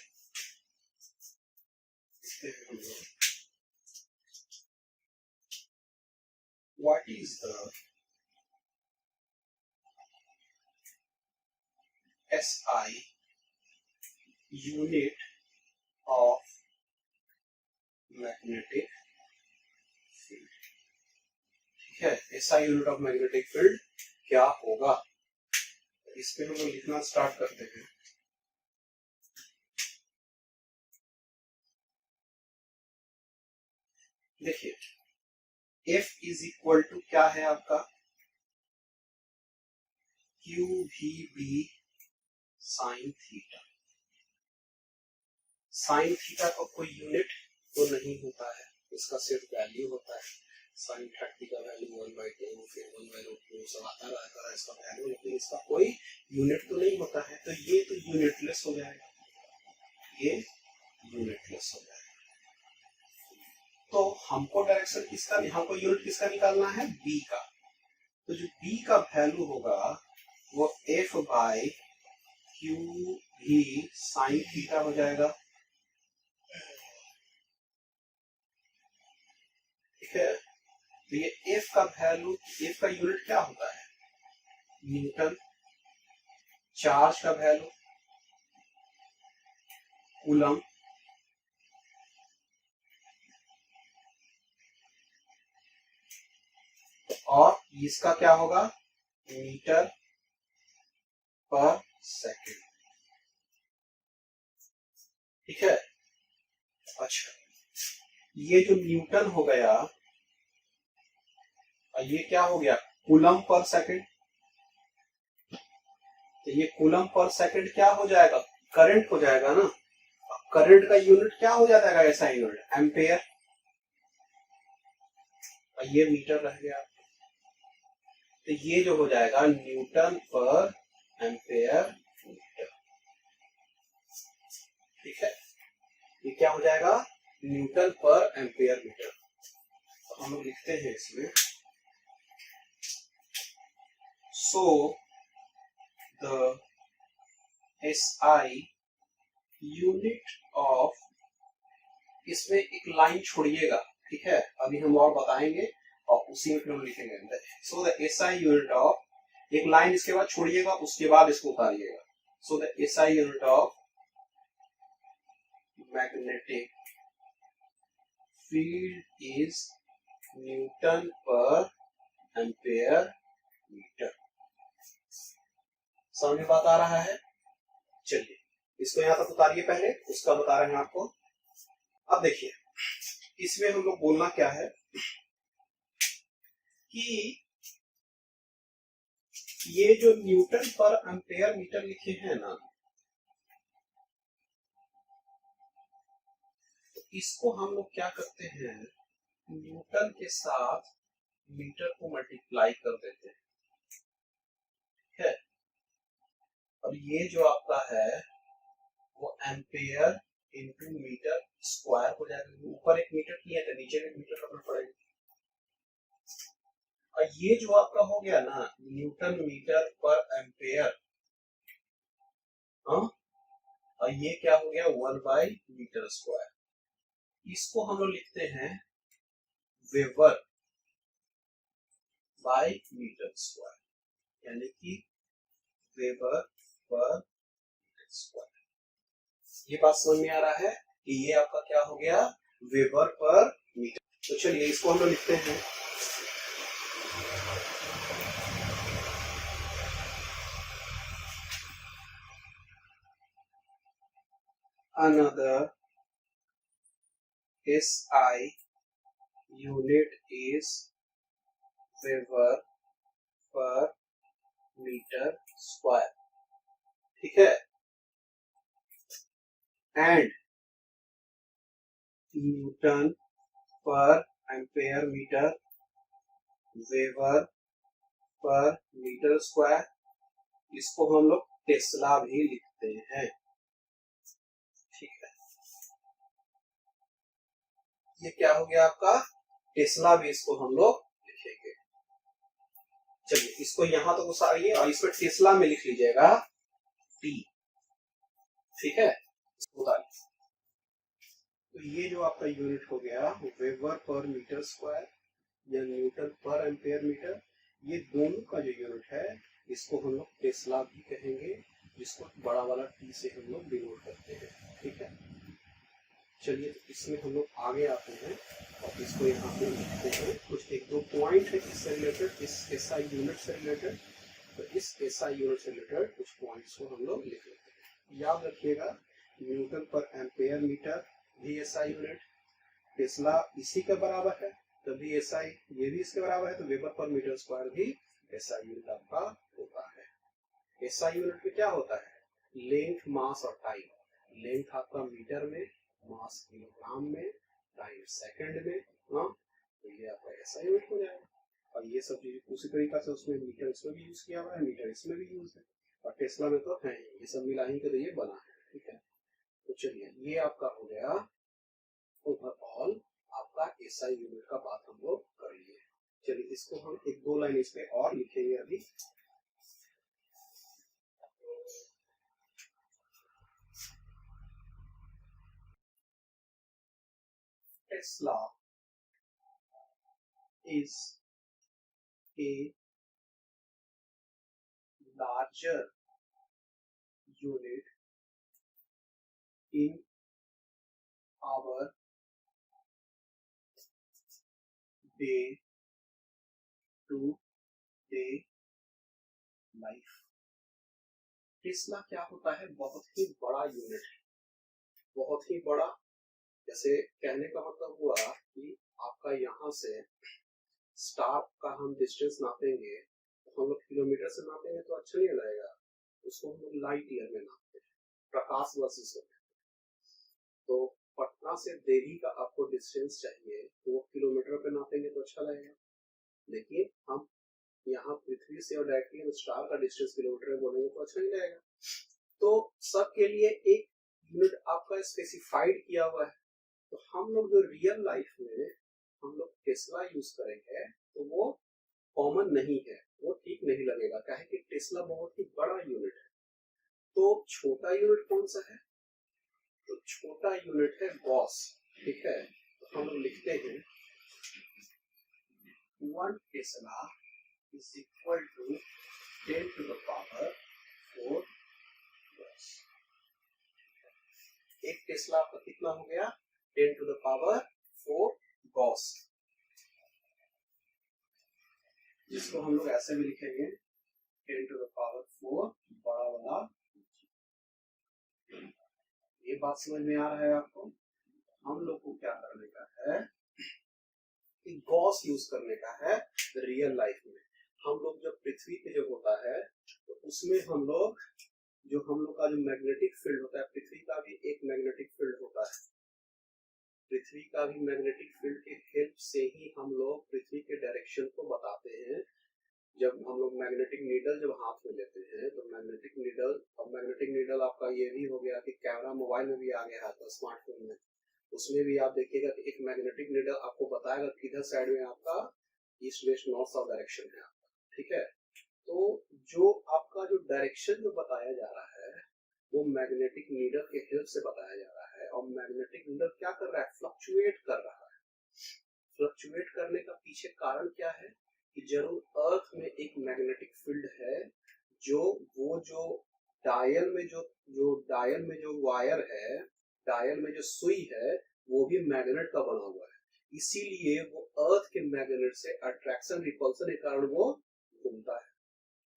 what is the SI unit of magnetic field? ठीक है, SI unit of magnetic field क्या होगा, इस पे हम लोग लिखना स्टार्ट करते हैं। देखिए, F इज इक्वल टू क्या है आपका, Q V B sine theta. Sine theta का कोई यूनिट तो नहीं होता है, इसका सिर्फ वैल्यू होता है। साइन 30 का वैल्यू 1/2 फिर 1/2 सब आता रहता है इसका वैल्यू, लेकिन इसका कोई यूनिट तो नहीं होता है। तो ये तो यूनिटलेस हो जाएगा, ये यूनिटलेस हो जाएगा। तो हमको डायरेक्शन किसका, हमको यूनिट किसका निकालना है, बी का। तो जो बी का वैल्यू होगा वो एफ बाई क्यू भी साइन थीटा हो जाएगा। ठीक है, तो ये एफ का वैल्यू, एफ का यूनिट क्या होता है, न्यूटन। चार्ज का वैल्यू कूलम, इसका क्या होगा, मीटर पर सेकेंड। ठीक है। अच्छा, ये जो न्यूटन हो गया, और ये क्या हो गया, कूलम पर सेकेंड। तो ये कूलम पर सेकेंड क्या हो जाएगा, करंट हो जाएगा ना। करंट का यूनिट क्या हो जाता है, ऐसा यूनिट एम्पेयर, और ये मीटर रह गया। तो ये जो हो जाएगा न्यूटन पर एम्पेयर मीटर। ठीक है, ये क्या हो जाएगा, न्यूटन पर एम्पेयर मीटर। तो हम लोग लिखते हैं इसमें, सो द SI यूनिट ऑफ, इसमें एक लाइन छोड़िएगा, ठीक है, अभी हम और बताएंगे और उसी में फिर हम लिखेंगे। So the SI unit of, एक लाइन इसके बाद छोड़िएगा, उसके बाद इसको उतारिएगा। So the SI unit of magnetic field is newton per ampere metre. समझ में बात आ रहा है। चलिए इसको यहां तक उतारिए, पहले उसका बता रहे हैं आपको। अब देखिए इसमें हम लोग बोलना क्या है कि ये जो न्यूटन पर एम्पेयर मीटर लिखे हैं ना, तो इसको हम लोग क्या करते हैं, न्यूटन के साथ मीटर को मल्टीप्लाई कर देते हैं। ठीक है, और ये जो आपका है वो एम्पेयर इंटू मीटर स्क्वायर हो जाएगा। ऊपर एक मीटर किया तो नीचे में मीटर करना पड़ेगा। और ये जो आपका हो गया ना न्यूटन मीटर पर एम्पेयर, हाँ, और ये क्या हो गया 1/मीटर स्क्वायर। इसको हम लोग लिखते हैं वेबर बाय मीटर स्क्वायर, यानी कि वेबर पर मीटर स्क्वायर। ये बात समझ में आ रहा है कि ये आपका क्या हो गया, वेबर पर मीटर। तो चलिए इसको हम लोग लिखते हैं another SI unit is weber per metre square. ठीक है, and newton per ampere metre, weber per metre square. इसको हम लोग टेस्ला भी लिखते हैं। ठीक है, ये क्या हो गया आपका टेस्ला भी, इसको हम लोग लिखेंगे। चलिए इसको यहां तक उतारिए और इसको टेस्ला में लिख लीजिएगा टी। ठीक है, उतारिए। तो ये जो आपका यूनिट हो गया वेबर पर मीटर स्क्वायर या न्यूटन पर एम्पेयर मीटर, ये दोनों का जो यूनिट है इसको हम लोग टेस्ला भी कहेंगे, जिसको बड़ा वाला टी से हम लोग डिनोट करते हैं। ठीक है, चलिए तो इसमें हम लोग आगे आते हैं और इसको यहाँ पे लिखते हैं। कुछ एक दो पॉइंट है इससे रिलेटेड, इस एसआई यूनिट से रिलेटेड। तो इस एसआई यूनिट से रिलेटेड कुछ पॉइंट्स को हम लोग लिख लेते हैं। याद रखिएगा न्यूटन पर एम्पेयर मीटर भी एसआई यूनिट, टेस्ला इसी के बराबर है तभी एसआई, ये भी इसके बराबर है, तो वेबर पर मीटर स्क्वायर भी एसआई यूनिट आपका होता है। एसआई यूनिट में क्या होता है, लेंथ, मास और टाइम। लेंथ आपका मीटर में, मास किलोग्राम में, टाइम सेकंड में। हाँ, तो ये आपका एसआई यूनिट हो जाएगा। और ये सब चीज उसी तरीका से उसमें मीटर इसमें भी यूज किया हुआ है, मीटर इसमें भी यूज है, और टेस्ला में तो है, ये सब मिला ही के तो ये बना है। ठीक है, तो चलिए ये आपका हो गया ओवरऑल आपका एसआई यूनिट का बात हम लोग कर लिए। चलिए इसको हम एक दो लाइन इस पे और लिखेंगे अभी। Tesla is a larger unit in our day to day life. Tesla क्या होता है, बहुत ही बड़ा यूनिट है, बहुत ही बड़ा। जैसे कहने का मतलब हुआ कि आपका यहाँ से स्टार का हम डिस्टेंस नापेंगे तो हम लोग किलोमीटर से नापेंगे तो अच्छा नहीं लगेगा, उसको हम लोग लाइट ईयर में नापते हैं, प्रकाश वर्ष से। तो पटना से दिल्ली का आपको डिस्टेंस चाहिए तो वो किलोमीटर पे नापेंगे तो अच्छा लगेगा, लेकिन हम यहाँ पृथ्वी से और डायरेक्टली हम स्टार का डिस्टेंस किलोमीटर में बोलेंगे तो अच्छा नहीं लगेगा। तो सबके लिए एक यूनिट आपका स्पेसिफाइड किया हुआ है। तो हम लोग जो रियल लाइफ में हम लोग टेस्ला यूज करेंगे तो वो कॉमन नहीं है, वो ठीक नहीं लगेगा, क्या है कि टेस्ला बहुत ही बड़ा यूनिट है। तो छोटा यूनिट कौन सा है, तो छोटा यूनिट है गॉस। ठीक है, तो हम लोग लिखते हैं 1 Tesla is equal to 10 to the power 4 Gauss. एक टेस्ला आपका कितना हो गया, 10 to the power 4 गॉस, जिसको हम लोग ऐसे भी लिखेंगे 10 to the power 4 बड़ा वाला। ये बात समझ में आ रहा है आपको। हम लोग को क्या करने का है कि गॉस यूज करने का है रियल लाइफ में। हम लोग जब पृथ्वी पे जो होता है तो उसमें हम लोग का जो मैग्नेटिक फील्ड होता है, पृथ्वी का भी एक मैग्नेटिक फील्ड होता है। पृथ्वी का भी मैग्नेटिक फील्ड के हेल्प से ही हम लोग पृथ्वी के डायरेक्शन को बताते हैं। जब हम लोग मैग्नेटिक नीडल जब हाथ में लेते हैं तो मैग्नेटिक नीडल आपका ये भी हो गया कि कैमरा मोबाइल में भी आ गया है, तो स्मार्टफोन में उसमें भी आप देखिएगा कि एक मैग्नेटिक नीडल आपको बताएगा किधर साइड में आपका east west north south direction है आपका। ठीक है, तो जो आपका जो डायरेक्शन जो बताया जा रहा है वो मैग्नेटिक नीडल के हेल्प से बताया जा रहा है। और मैग्नेटिक नीडल क्या कर रहा है, फ्लक्चुएट कर रहा है। फ्लक्चुएट करने का पीछे कारण क्या है कि जरूर अर्थ में एक मैग्नेटिक फील्ड है, जो डायल में जो वायर है, डायल में जो सुई है वो भी मैग्नेट का बना हुआ है, इसीलिए वो अर्थ के मैग्नेट से अट्रैक्शन रिपल्सन के कारण वो घूमता है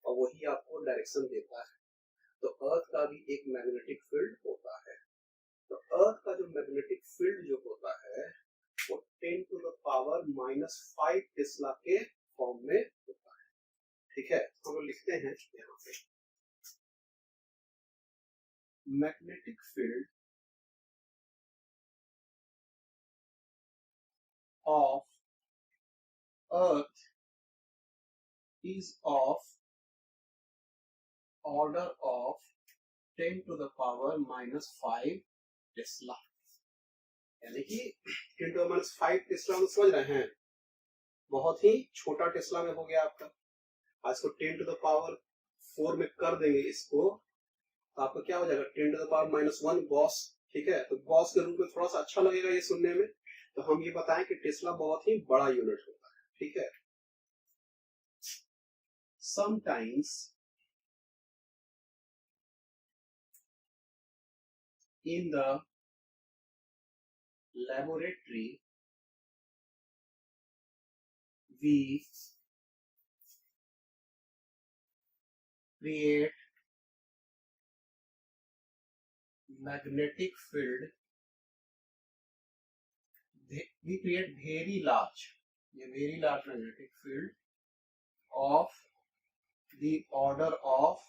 और वही आपको डायरेक्शन देता है। तो अर्थ का भी एक मैग्नेटिक फील्ड होता है। तो अर्थ का जो मैग्नेटिक फील्ड जो होता है वो 10 to the power -5 टेस्ला के फॉर्म में होता है। ठीक है, हम लोग लिखते हैं यहाँ पे magnetic field of earth is of order of 10 to the power -5 Tesla. यानी कि 10 to the -5 टेस्ला में समझ रहे हैं, बहुत ही छोटा टेस्ला में हो गया आपका। आज को 10 to the power 4 में कर देंगे इसको तो आपका क्या हो जाएगा 10 to the power -1 गॉस। ठीक है, तो गॉस के रूप में थोड़ा सा अच्छा लगेगा ये सुनने में। तो हम ये बताएं कि टेस्ला बहुत ही बड़ा यूनिट होता है। ठीक है, sometimes in the laboratory we create magnetic field, we create very large magnetic field of the order of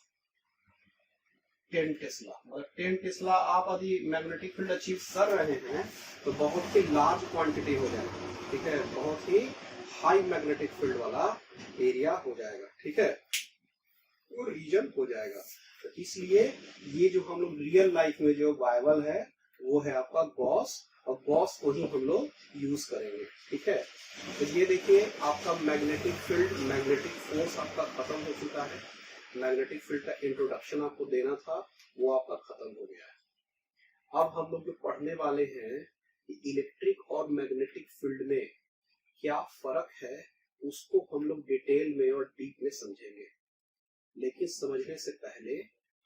10 Tesla. अगर 10 टेस्ला आप यदि मैग्नेटिक फील्ड अचीव कर रहे हैं तो बहुत ही लार्ज क्वांटिटी हो जाएगा। ठीक है, बहुत ही हाई मैग्नेटिक फील्ड वाला एरिया हो जाएगा। ठीक है, वो रीजन हो जाएगा। तो इसलिए ये जो हम लोग रियल लाइफ में जो वायबल है वो है आपका गॉस, और गॉस को ही हम लोग यूज करेंगे। ठीक है, तो ये देखिए आपका मैग्नेटिक फील्ड, मैग्नेटिक फोर्स आपका खत्म हो चुका है। मैग्नेटिक फील्ड का इंट्रोडक्शन आपको देना था वो आपका खत्म हो गया है। अब हम लोग जो पढ़ने वाले हैं कि इलेक्ट्रिक और मैग्नेटिक फील्ड में क्या फर्क है उसको हम लोग डिटेल में और डीप में समझेंगे। लेकिन समझने से पहले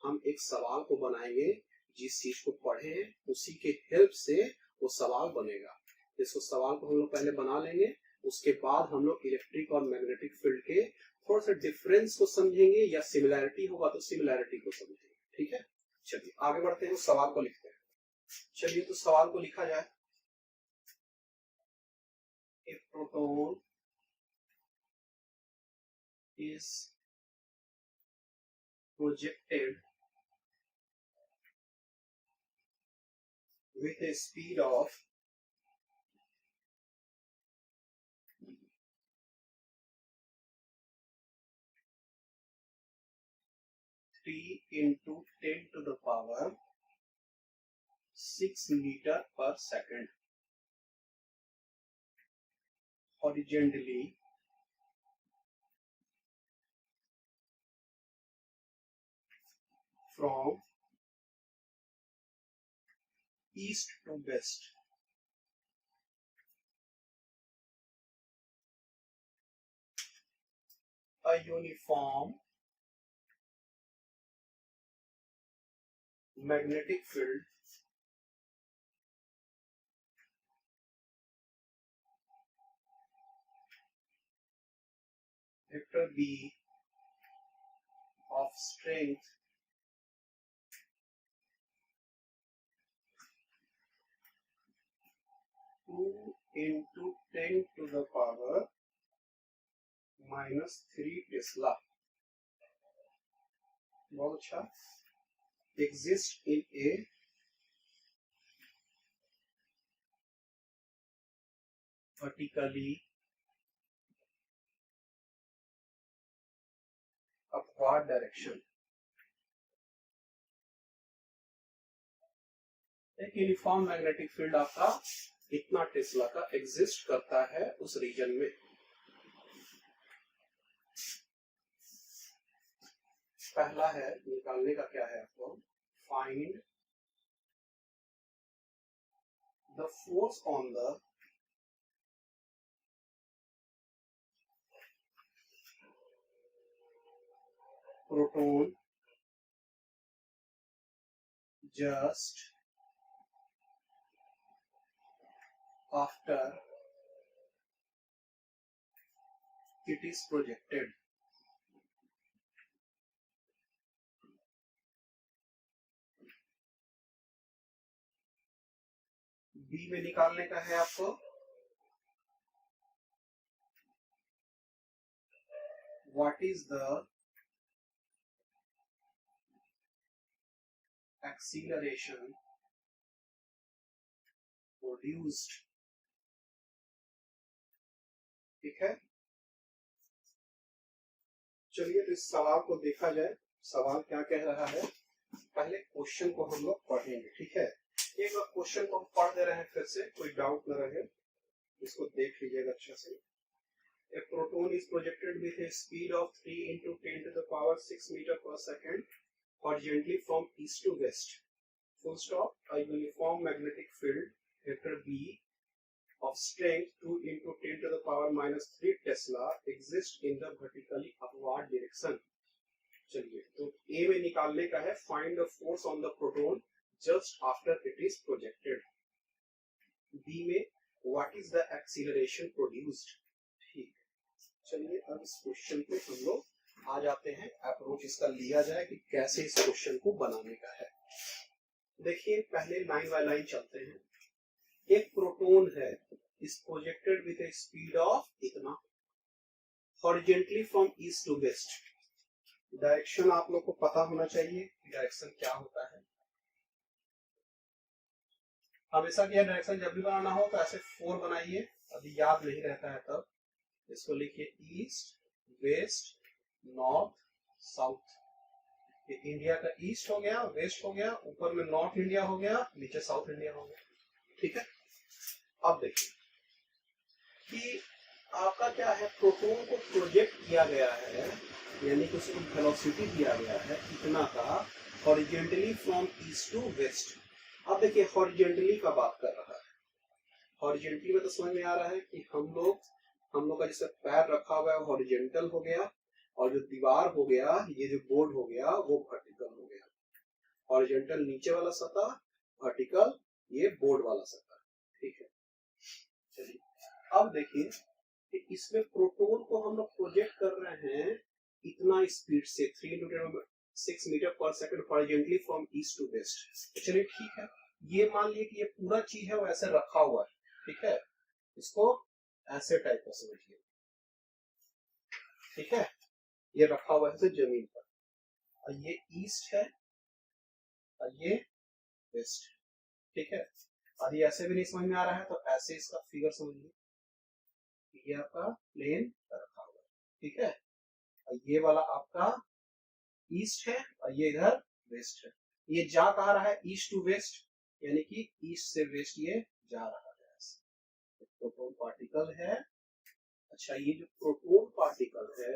हम एक सवाल को बनाएंगे, जिस चीज को पढ़े उसी के हेल्प से वो सवाल बनेगा। इसको सवाल को हम लोग पहले बना लेंगे, उसके बाद हम लोग इलेक्ट्रिक और मैग्नेटिक फील्ड के थोड़ा सा डिफरेंस को समझेंगे या सिमिलैरिटी होगा तो सिमिलैरिटी को समझेंगे। ठीक है, चलिए आगे बढ़ते हैं, सवाल को लिखते हैं। चलिए तो सवाल को लिखा जाए। A proton is projected with a speed of 3 into 10 to the power 6 meter per second horizontally from east to west. A uniform magnetic field vector B of strength 2 into 10 to the power -3 Tesla बहुत अच्छा exist in a vertically upward direction। एक uniform magnetic field आपका इतना Tesla का exist करता है उस reason में। पहला है निकालने का, क्या है आपको, find the force on the proton just after it is projected। B में निकालने का है आपको what is the acceleration produced. ठीक है, चलिए तो इस सवाल को देखा जाए। सवाल क्या कह रहा है, पहले क्वेश्चन को हम लोग पढ़ेंगे। ठीक है, एक बार क्वेश्चन को हम पढ़ दे रहे हैं फिर से, कोई डाउट न रहे, इसको देख लीजिएगा अच्छा से। A proton is projected with a speed of 3 into 10 to the power 6 meter per second horizontally from east to west. Full stop. A uniform magnetic field vector B of strength 2 into 10 to the power -3 Tesla exists in the vertically upward direction। चलिए तो ए में निकालने का है find the force on the proton just after it is projected. B में what is the acceleration produced. ठीक, चलिए अब इस क्वेश्चन पे हम लोग आ जाते हैं, अप्रोच इसका लिया जाए कि कैसे इस क्वेश्चन को बनाने का है। देखिए पहले लाइन बाय लाइन चलते हैं। एक प्रोटॉन है, is projected with a speed of इतना, horizontally from east to west. Direction आप लोग को पता होना चाहिए, डायरेक्शन क्या होता है। हमेशा क्या डायरेक्शन जब भी बनाना हो तो ऐसे 4 बनाइए, अभी याद नहीं रहता है तब इसको लिखिए ईस्ट वेस्ट नॉर्थ साउथ। ये इंडिया का ईस्ट हो गया, वेस्ट हो गया, ऊपर में नॉर्थ इंडिया हो गया, नीचे साउथ इंडिया हो गया। ठीक है, अब देखिए कि आपका क्या है, प्रोटॉन को प्रोजेक्ट किया गया है, यानी कि उसको वेलोसिटी दिया गया है इतना का, horizontally from east to west. अब देखिए हॉरिजॉन्टली का बात कर रहा है, हॉरिजॉन्टली में तो समझ में आ रहा है कि हम लोग का जैसे पैर रखा हुआ है हॉरिजॉन्टल हो गया, और जो दीवार हो गया, ये जो बोर्ड हो गया वो वर्टिकल हो गया। हॉरिजॉन्टल नीचे वाला सतह, वर्टिकल ये बोर्ड वाला सतह। ठीक है, चलिए अब देखिए कि इसमें प्रोटॉन को हम लोग प्रोजेक्ट कर रहे हैं इतना स्पीड से 3 metre per second horizontally from east to west. तो चलिए ठीक है, ये मान लिया कि ये पूरा चीज है वो ऐसे रखा हुआ है, ठीक है, इसको ऐसे टाइप का समझिए, ठीक है, ये रखा हुआ है ऐसे जमीन पर, और ये ईस्ट है और ये वेस्ट, ठीक है। और ये ऐसे भी नहीं समझ में आ रहा है तो ऐसे इसका फिगर समझिए, ये आपका प्लेन रखा हुआ है, ठीक है, और ये वाला आपका ईस्ट है और ये इधर वेस्ट है। ये जा कहा रहा है ईस्ट टू वेस्ट, यानी कि ईस्ट से वेस्ट ये जा रहा है। प्रोटॉन पार्टिकल है। अच्छा, ये जो प्रोटॉन पार्टिकल है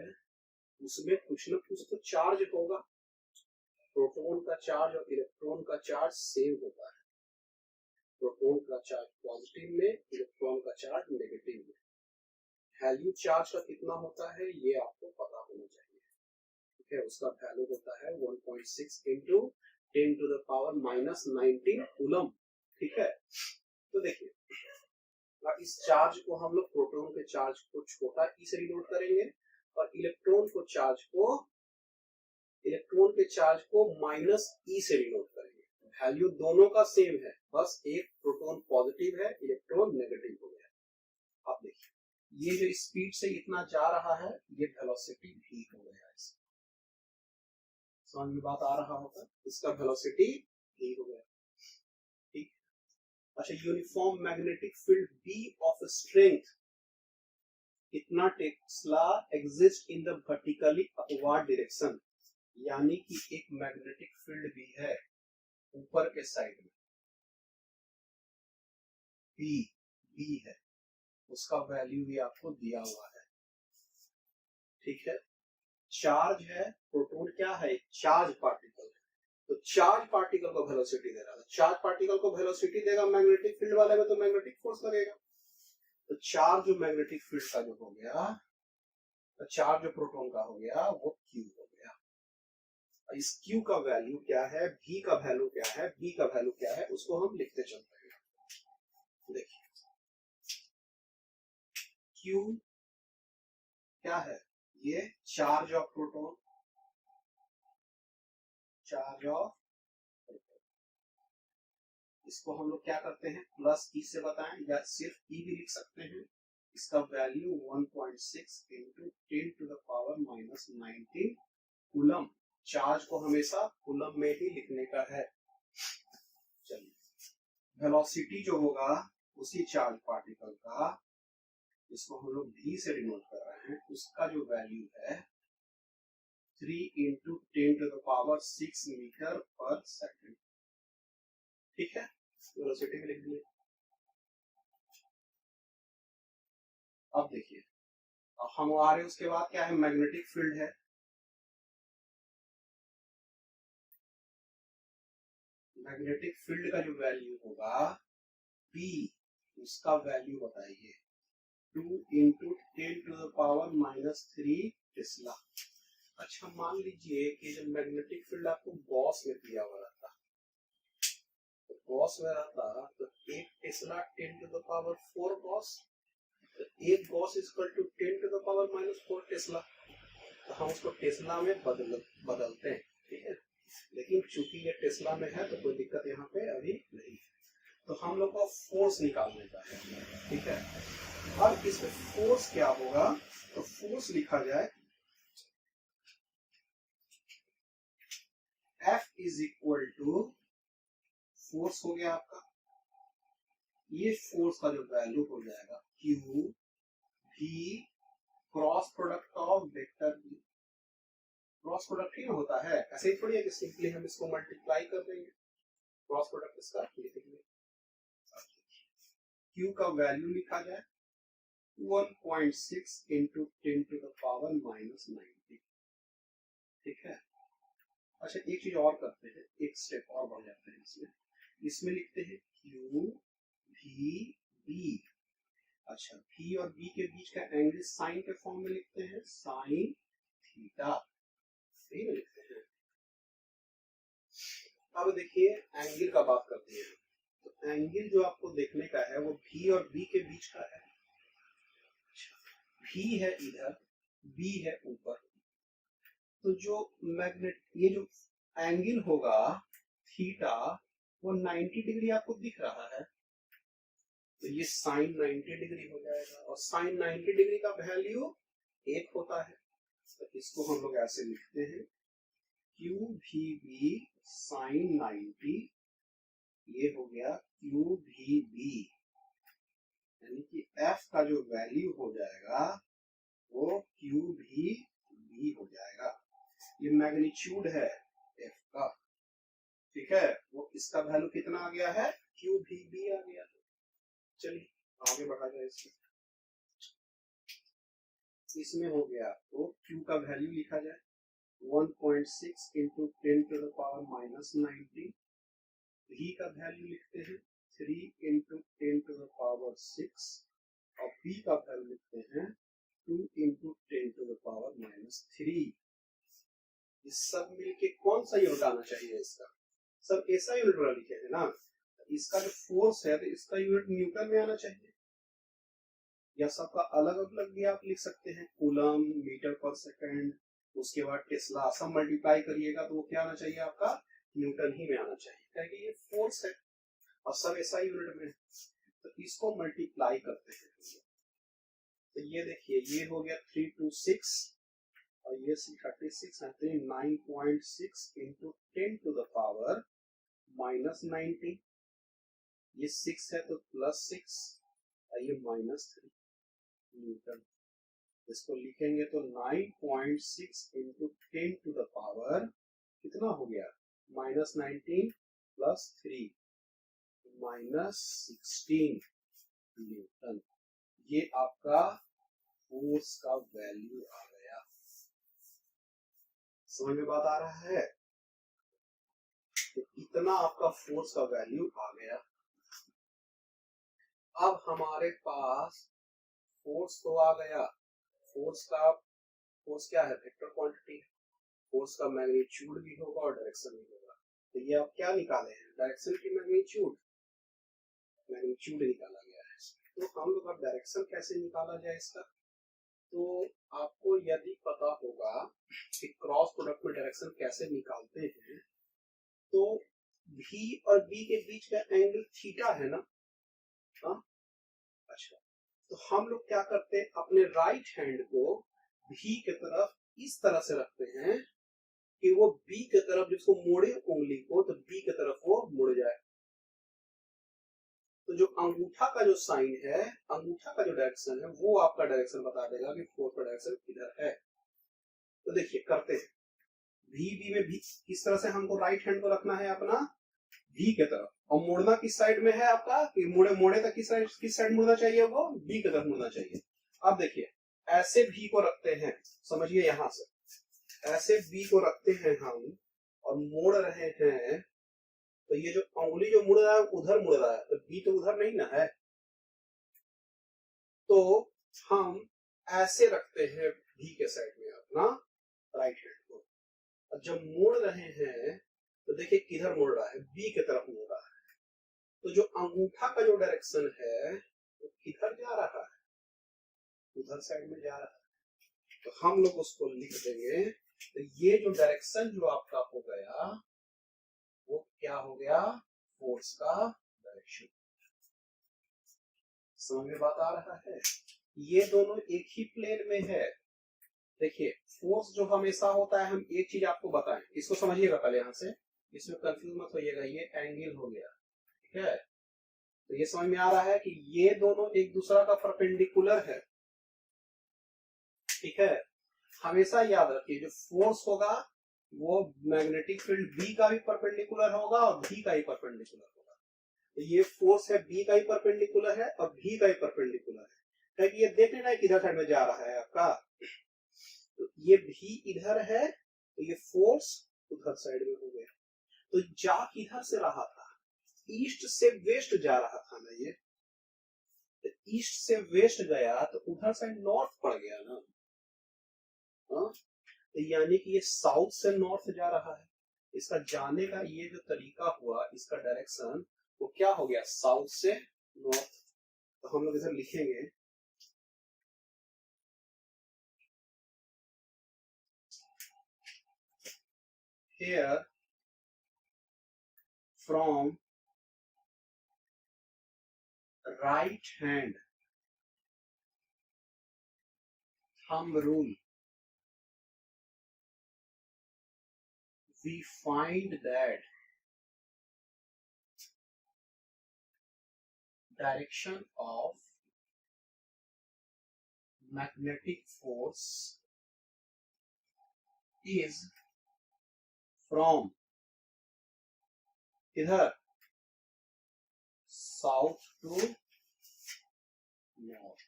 उसमें कुछ न कुछ तो चार्ज होगा। प्रोटॉन का चार्ज और इलेक्ट्रॉन का चार्ज सेम होता है। प्रोटॉन का चार्ज पॉजिटिव में, इलेक्ट्रॉन का चार्ज नेगेटिव में। वैल्यू चार्ज का कितना होता है ये आपको पता होना चाहिए, ठीक है। उसका वैल्यू होता है 1.6 into 10 to the power -19 coulomb, ठीक है। तो देखिए, इस चार्ज को हम लोग प्रोटॉन के चार्ज को छोटा ई से डिनोट करेंगे और इलेक्ट्रॉन के चार्ज को माइनस ई से डिनोट करेंगे। वैल्यू दोनों का सेम है, बस एक प्रोटॉन पॉजिटिव है, इलेक्ट्रॉन नेगेटिव हो गया। अब देखिए, ये जो स्पीड से इतना जा रहा है ये वेलोसिटी v हो गया। समझ में बात आ रहा होगा, इसका वेलोसिटी v हो गया, ठीक। अच्छा, uniform magnetic field B of strength कितना tesla exist in the vertically upward direction, यानी कि एक मैग्नेटिक फील्ड भी है ऊपर के साइड में, B है, उसका वैल्यू भी आपको दिया हुआ है, ठीक है। चार्ज है, प्रोटॉन क्या है, चार्ज पार्टिकल है, तो चार्ज पार्टिकल को वेलोसिटी दे रहा है। चार्ज पार्टिकल को वेलोसिटी देगा मैग्नेटिक फील्ड वाले में, तो मैग्नेटिक फोर्स लगेगा। तो चार्ज जो मैग्नेटिक फील्ड का जो हो गया, तो चार्ज जो प्रोटॉन का हो गया वो Q हो गया। इस Q का वैल्यू क्या है, V का वैल्यू क्या है, V का वैल्यू क्या है, उसको हम लिखते चलते हैं। देखिए, Q क्या है, ये charge of proton, charge of, इसको हम लोग क्या करते हैं प्लस ई से बताएं या सिर्फ ई भी लिख सकते हैं। इसका value 1.6 into 10 to the power -19 coulomb. Charge को हमेशा कूलम में ही लिखने का है। चलिए, वेलोसिटी जो होगा उसी चार्ज पार्टिकल का, इसको हम लोग v से डिनोट कर रहे हैं, उसका जो वैल्यू है 3 into 10 to the power 6 metre per second, ठीक है। वेलोसिटी में लिख दिए। अब देखिए, अब हम आ रहे हैं उसके बाद क्या है, मैग्नेटिक फील्ड है। मैग्नेटिक फील्ड का जो वैल्यू होगा P, उसका वैल्यू बताइए 2 into 10 to the power -3 tesla. अच्छा, मान लीजिए कि जब मैग्नेटिक फील्ड आपको गॉस में दिया हुआ रहता, तो गॉस में रहता तो 1 tesla 10 to the power 4 gauss, तो 1 gauss equal to 10 to the power -4 tesla. तो हम उसको टेस्ला में बदलते हैं, ठीक है। लेकिन चूंकि ये टेस्ला में है तो कोई दिक्कत यहाँ पे अभी नहीं है। तो हम लोग को फोर्स निकालने का है, ठीक है। अब इसमें फोर्स क्या होगा, तो फोर्स लिखा जाए F is equal to, force हो गया आपका, ये फोर्स का जो वैल्यू हो जाएगा Q V cross product of vector B। Cross product ही ना होता है, ऐसे ही थोड़ी है कि सिंपली हम इसको मल्टीप्लाई कर देंगे, क्रॉस प्रोडक्ट इसका लिखेंगे। Q का वैल्यू लिखा जाए 1.6 इंटू 10 टू द पावर -19, ठीक है। अच्छा, एक चीज और करते हैं, एक स्टेप और बढ़ जाते हैं इसमें लिखते हैं Q V B। अच्छा, V और B के बीच का एंगल साइन के फॉर्म में लिखते हैं, साइन थीटा, सही में लिखते हैं। अब देखिए, एंगल का बात करते हैं, तो एंगल जो आपको देखने का है वो V और B के बीच का है। V है इधर, B है ऊपर। तो जो मैग्नेट, ये जो एंगल होगा थीटा, वो 90 डिग्री आपको दिख रहा है, तो ये साइन 90 डिग्री हो जाएगा। और साइन 90 डिग्री का वैल्यू 1 होता है, तो इसको हम लोग ऐसे लिखते हैं QVB साइन 90, ये हो गया QVB, यानी कि F का जो वैल्यू हो जाएगा वो QVB हो जाएगा। ये मैग्नीट्यूड है F का, ठीक है। वो इसका वैल्यू कितना आ गया है, QVB आ गया। चलिए आगे बढ़ा जाए। इसमें हो गया तो Q का वैल्यू लिखा जाए 1.6 into 10 to the power minus 90। V का वैल्यू लिखते हैं 3 इंटू 10 टू द पावर 6, और B का वैल्यू लिखते हैं 2 into 10 to the power minus 3। इस सब मिलके कौन सा यूनिट आना चाहिए, इसका सब ऐसा यूनिट लिखे हैं ना। इसका जो फोर्स है तो इसका यूनिट न्यूटन में आना चाहिए, या सबका अलग अलग भी आप लिख सकते हैं, कूलम, मीटर पर सेकंड, उसके बाद टेस्ला, सब मल्टीप्लाई करिएगा तो वो क्या आना चाहिए आपका, न्यूटन ही में आना चाहिए, क्योंकि ये फोर्स है और सब ऐसा यूनिट में। तो इसको मल्टीप्लाई करते हैं, तो ये देखिए ये हो गया 326 और ये 36 है, तो 9.6 into 10 to the power minus 90। ये 6 है तो प्लस 6 और ये माइनस 3 न्यूटन। इसको लिखेंगे तो 9.6 इंटू 10 टू द पावर कितना हो गया, माइनस 19 प्लस 3 माइनस 16 न्यूटन। ये आपका फोर्स का वैल्यू आ गया। समझ में बात आ रहा है, तो इतना आपका फोर्स का वैल्यू आ गया। अब हमारे पास फोर्स तो आ गया, फोर्स क्या है, वेक्टर क्वांटिटी। फोर्स का मैग्नीट्यूड भी होगा और डायरेक्शन भी होगा। तो ये आप क्या निकाले हैं, डायरेक्शन की मैग्नीट्यूड निकाला गया है। तो हम लोग अब डायरेक्शन कैसे निकाला जाए इसका, तो आपको यदि पता होगा कि क्रॉस प्रोडक्ट में डायरेक्शन कैसे निकालते हैं, तो V और B के बीच का एंगल थीटा है ना। हाँ अच्छा, तो हम लोग क्या करते हैं, अपने राइट हैंड को V की तरफ इस तरह से रखते हैं कि वो B की तरफ, जिसको मोड़े उंगली को, तो B की तरफ वो मुड़ जाए। तो जो अंगूठा का जो साइन है, अंगूठा का जो डायरेक्शन है, वो आपका डायरेक्शन बता देगा कि फोर्स का डायरेक्शन किधर है। तो देखिए करते हैं, V में भी किस तरह से हमको राइट हैंड को रखना है अपना V की तरफ, और मुड़ना किस साइड में है आपका, कि मोड़े तक किस साइड मुड़ना चाहिए, वो B की तरफ मुड़ना चाहिए। अब देखिए ऐसे V को रखते हैं, समझिए यहां से ऐसे V को रखते हैं हम और मोड़ रहे हैं, तो ये जो उंगली जो मुड़ रहा है उधर मुड़ रहा है, तो B तो उधर नहीं ना है। तो हम ऐसे रखते हैं V के साइड में अपना राइट हैंड को, और जब मोड़ रहे हैं तो देखिए किधर मुड़ रहा है, B की तरफ मुड़ रहा है। तो जो अंगूठा का जो डायरेक्शन है वो किधर जा रहा है, उधर साइड में जा रहा है। तो हम लोग उसको लिख देंगे, तो ये जो डायरेक्शन जो आपका हो गया वो क्या हो गया, फोर्स का डायरेक्शन। समझ में बात आ रहा है, ये दोनों एक ही प्लेन में है। देखिए फोर्स जो हमेशा होता है, हम एक चीज आपको बताएं, इसको समझिएगा पहले, यहां से इसमें कंफ्यूज मत होइएगा, ये एंगल हो गया, ठीक है। तो ये समझ में आ रहा है कि ये दोनों एक दूसरा का परपेंडिकुलर है, ठीक है। हमेशा याद रखिए जो फोर्स होगा वो मैग्नेटिक फील्ड B का भी परपेंडिकुलर होगा और B का ही परपेंडिकुलर होगा। तो ये फोर्स है B का ही परपेंडिकुलर है और B का ही परपेंडिकुलर है, क्योंकि ये देख लेना है किधर साइड में जा रहा है आपका, तो ये भी इधर है, तो ये फोर्स उधर साइड में हो गया। तो जा किधर से रहा था, ईस्ट से वेस्ट जा रहा था ना, ये तो ईस्ट से वेस्ट गया तो उधर साइड नॉर्थ पड़ गया ना। हाँ? तो यानी कि ये साउथ से नॉर्थ जा रहा है, इसका जाने का ये जो तरीका हुआ, इसका डायरेक्शन वो क्या हो गया, साउथ से नॉर्थ। तो हम लोग इधर लिखेंगे here from right hand thumb rule we find that direction of magnetic force is from इधर साउथ टू नॉर्थ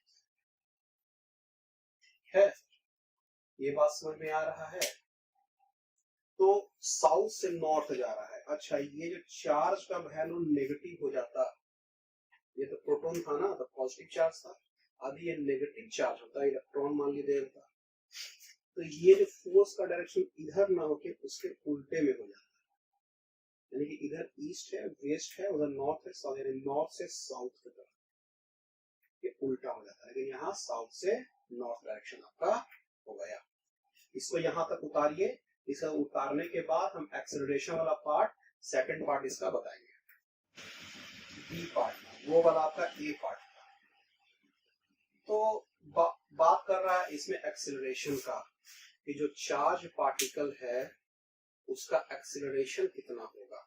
है। ये बात समझ में आ रहा है? तो साउथ से नॉर्थ जा रहा है। अच्छा, ये जो चार्ज का वैल्यू नेगेटिव हो जाता, ये तो प्रोटॉन था ना, तो पॉजिटिव चार्ज था, अब ये नेगेटिव चार्ज होता है, इलेक्ट्रॉन मान लीजिए होता, तो ये जो फोर्स का डायरेक्शन इधर ना होके उसके उल्टे में हो जाता है, यानी कि इधर ईस्ट है, वेस्ट है, उधर नॉर्थ है, साउथ, यानी नॉर्थ से साउथ की तरफ ये उल्टा हो जाता है। लेकिन यहाँ साउथ से नॉर्थ डायरेक्शन आपका हो गया। इसको यहाँ तक उतारिए। इसका उतारने के बाद हम एक्सेलरेशन वाला पार्ट, सेकंड पार्ट इसका बताएंगे। बी पार्ट, वो वाला आपका ए पार्ट। तो बात कर रहा है इसमें एक्सेलरेशन का, कि जो चार्ज पार्टिकल है उसका एक्सेलरेशन कितना होगा।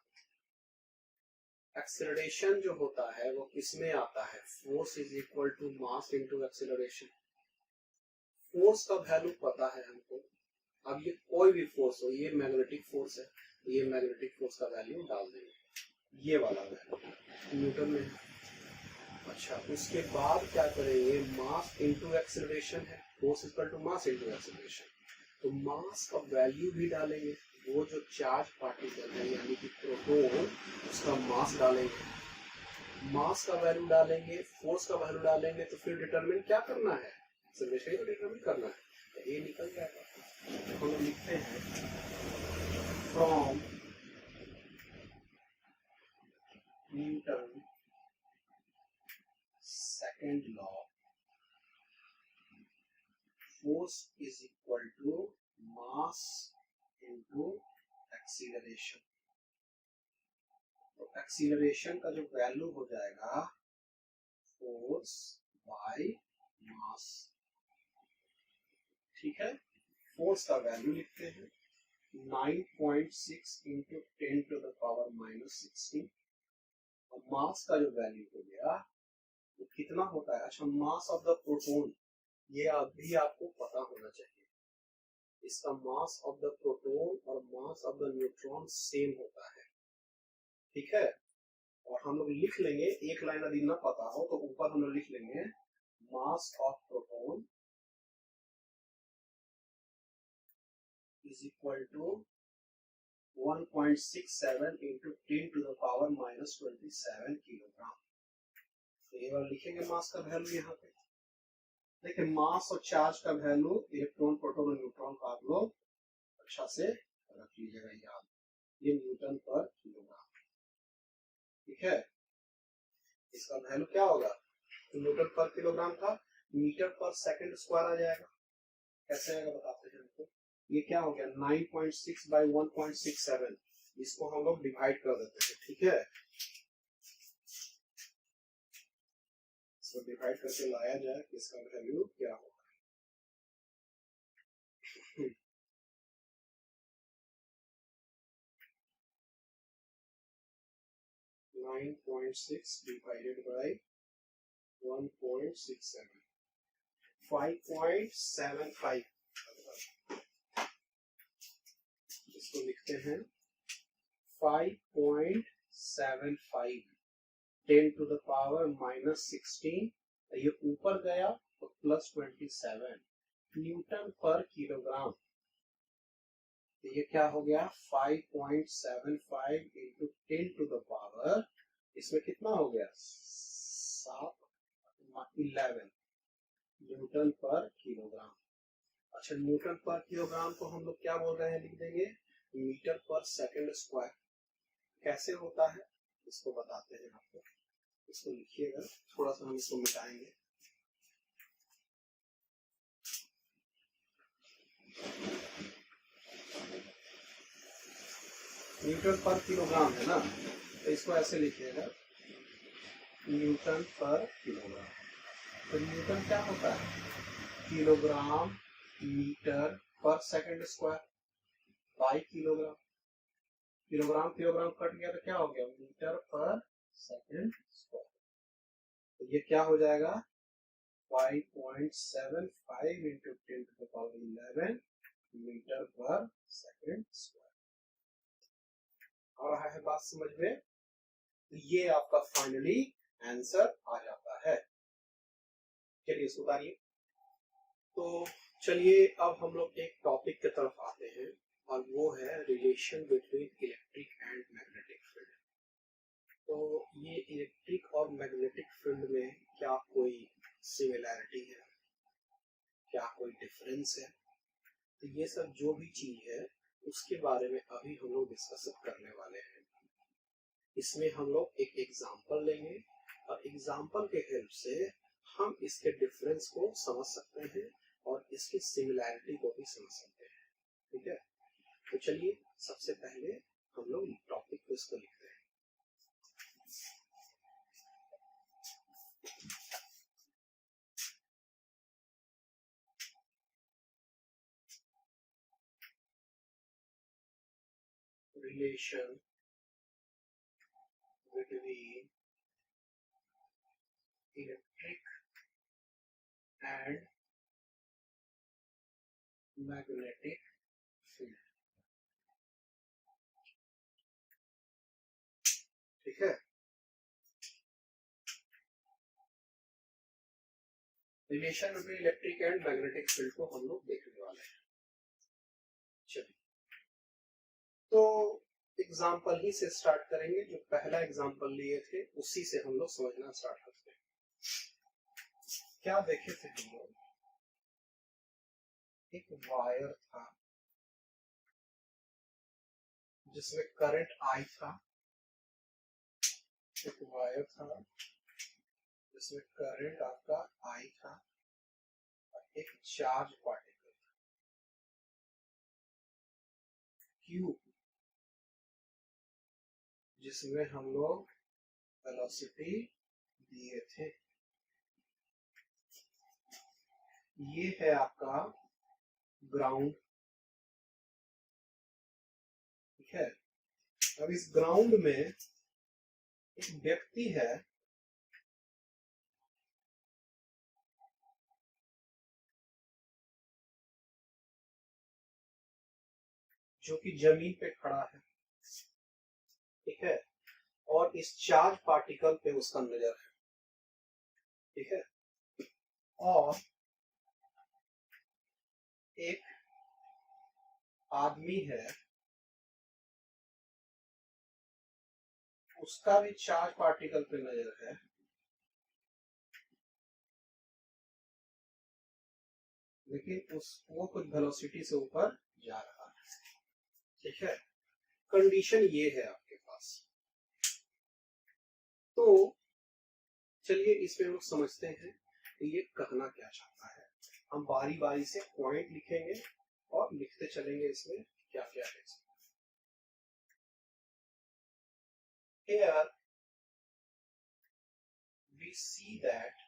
एक्सेलरेशन जो होता है वो किसमें आता है, force is equal to mass into acceleration. Force का वैल्यू पता है हमको। अब ये कोई भी फोर्स हो, ये मैग्नेटिक फोर्स है, ये मैग्नेटिक फोर्स का वैल्यू डाल देंगे, ये वाला वैल्यू न्यूटन में है। अच्छा, उसके बाद क्या करेंगे, मास इनटू एक्सेलरेशन है, force equal to mass into acceleration, तो मास का वैल्यू भी डालेंगे। वो जो चार्ज पार्टिकल है यानी कि प्रोटॉन, उसका मास डालेंगे, मास का वैल्यू डालेंगे, फोर्स का वैल्यू डालेंगे, तो फिर डिटरमिन क्या करना है, एक्सेलरेशन को डिटरमिन करना है। तो ये निकल जाएगा। हम लोग लिखते हैं from Newton second law force is equal to mass into acceleration. तो एक्सीलरेशन का जो वैल्यू हो जाएगा फोर्स बाय मास। ठीक है, फोर्स का वैल्यू लिखते हैं 9.6 इंटू 10 टू द पावर -16, और मास का जो वैल्यू हो गया वो कितना होता है। अच्छा, मास ऑफ द प्रोटॉन, ये अभी आपको पता होना चाहिए। इसका मास ऑफ द प्रोटॉन और mass of the neutron same होता है। ठीक है, और हम लोग लिख लेंगे, एक लाइन यदि ना पता हो तो ऊपर हम लोग लिख लेंगे mass of proton is equal to 1.67 into 10 to the power -27 kilogram. तो ये बार लिखेंगे मास का वैल्यू यहाँ पे। देखिए, मास और चार्ज का वैल्यू, इलेक्ट्रॉन, प्रोटॉन और न्यूट्रॉन का आप लोग अच्छा से रख लीजिएगा याद, ये न्यूटन पर किलोग्राम। ठीक है, इसका वैल्यू क्या होगा, तो न्यूटन पर किलोग्राम था, मीटर पर सेकंड स्क्वायर आ जाएगा। कैसे आएगा बताते हैं हमको। ये क्या हो गया 9.6 बाई 1.67, इसको हम लोग डिवाइड कर देते हैं। ठीक है, इसको डिवाइड करके लाया जाए कि इसका वैल्यू क्या होगा। 9.6 divided by 1.67, 5.75। इसको लिखते हैं 5.75 10 टू द पावर -16, ये ऊपर गया तो +27 न्यूटन पर किलोग्राम। तो ये क्या हो गया 5.75 इंटू 10 टू द पावर, इसमें कितना हो गया 11 न्यूटन पर किलोग्राम। अच्छा, न्यूटन पर किलोग्राम को हम लोग क्या बोल रहे हैं, लिख देंगे मीटर पर सेकंड स्क्वायर। कैसे होता है इसको बताते हैं आपको। इसको लिखिएगा, थोड़ा सा हम इसको मिटाएंगे। न्यूटन पर किलोग्राम है ना, तो इसको ऐसे लिखिएगा, न्यूटन पर किलोग्राम। तो न्यूटन क्या होता है, kilogram metre per second square by kilogram. Kilogram kilogram cut गया तो क्या हो गया, मीटर पर सेकंड स्क्वायर। तो ये क्या हो जाएगा, 5.75 into 10⁻11 metre per second square. आ रहा है बात समझ में? तो ये आपका फाइनली आंसर आ जाता है। चलिए इसको उतारिए। तो चलिए अब हम लोग एक टॉपिक की तरफ आते हैं और वो है relation between electric and magnetic field. तो ये इलेक्ट्रिक और मैग्नेटिक फील्ड में क्या कोई सिमिलैरिटी है, क्या कोई डिफरेंस है? तो ये सब जो भी चीज है उसके बारे में अभी हम लोग डिस्कस करने वाले हैं। इसमें हम लोग एक एग्जांपल लेंगे और एग्जांपल के हेल्प से हम इसके डिफरेंस को समझ सकते हैं और इसकी सिमिलैरिटी को भी समझ सकते हैं। ठीक है, तो चलिए सबसे पहले हम लोग टॉपिक को इसको लिखते हैं। Relation between electric and magnetic field. ठीक है, relation between electric and magnetic field को हम लोग देखने वाले हैं। चलिए तो एग्जाम्पल ही से स्टार्ट करेंगे। जो पहला एग्जाम्पल लिए थे उसी से हम लोग समझना स्टार्ट करते हैं। क्या देखे थे हम लोग, एक वायर था जिसमें करंट आई था, एक वायर था जिसमें करंट आपका आई था और एक चार्ज पार्टिकल था क्यू, जिसमें हम लोग वेलोसिटी दिए थे। ये है आपका ग्राउंड। ठीक है, अब इस ग्राउंड में एक व्यक्ति है जो कि जमीन पे खड़ा है। ठीक है, और इस चार्ज पार्टिकल पे उसका नजर है। ठीक है, और एक आदमी है, उसका भी चार्ज पार्टिकल पे नजर है, लेकिन वो कुछ वेलोसिटी से ऊपर जा रहा है। ठीक है, कंडीशन ये है आपके पास। तो चलिए इसमें हम लोग समझते हैं कि ये कहना क्या चाहता है। हम बारी बारी से पॉइंट लिखेंगे और लिखते चलेंगे इसमें क्या क्या है। Here we see that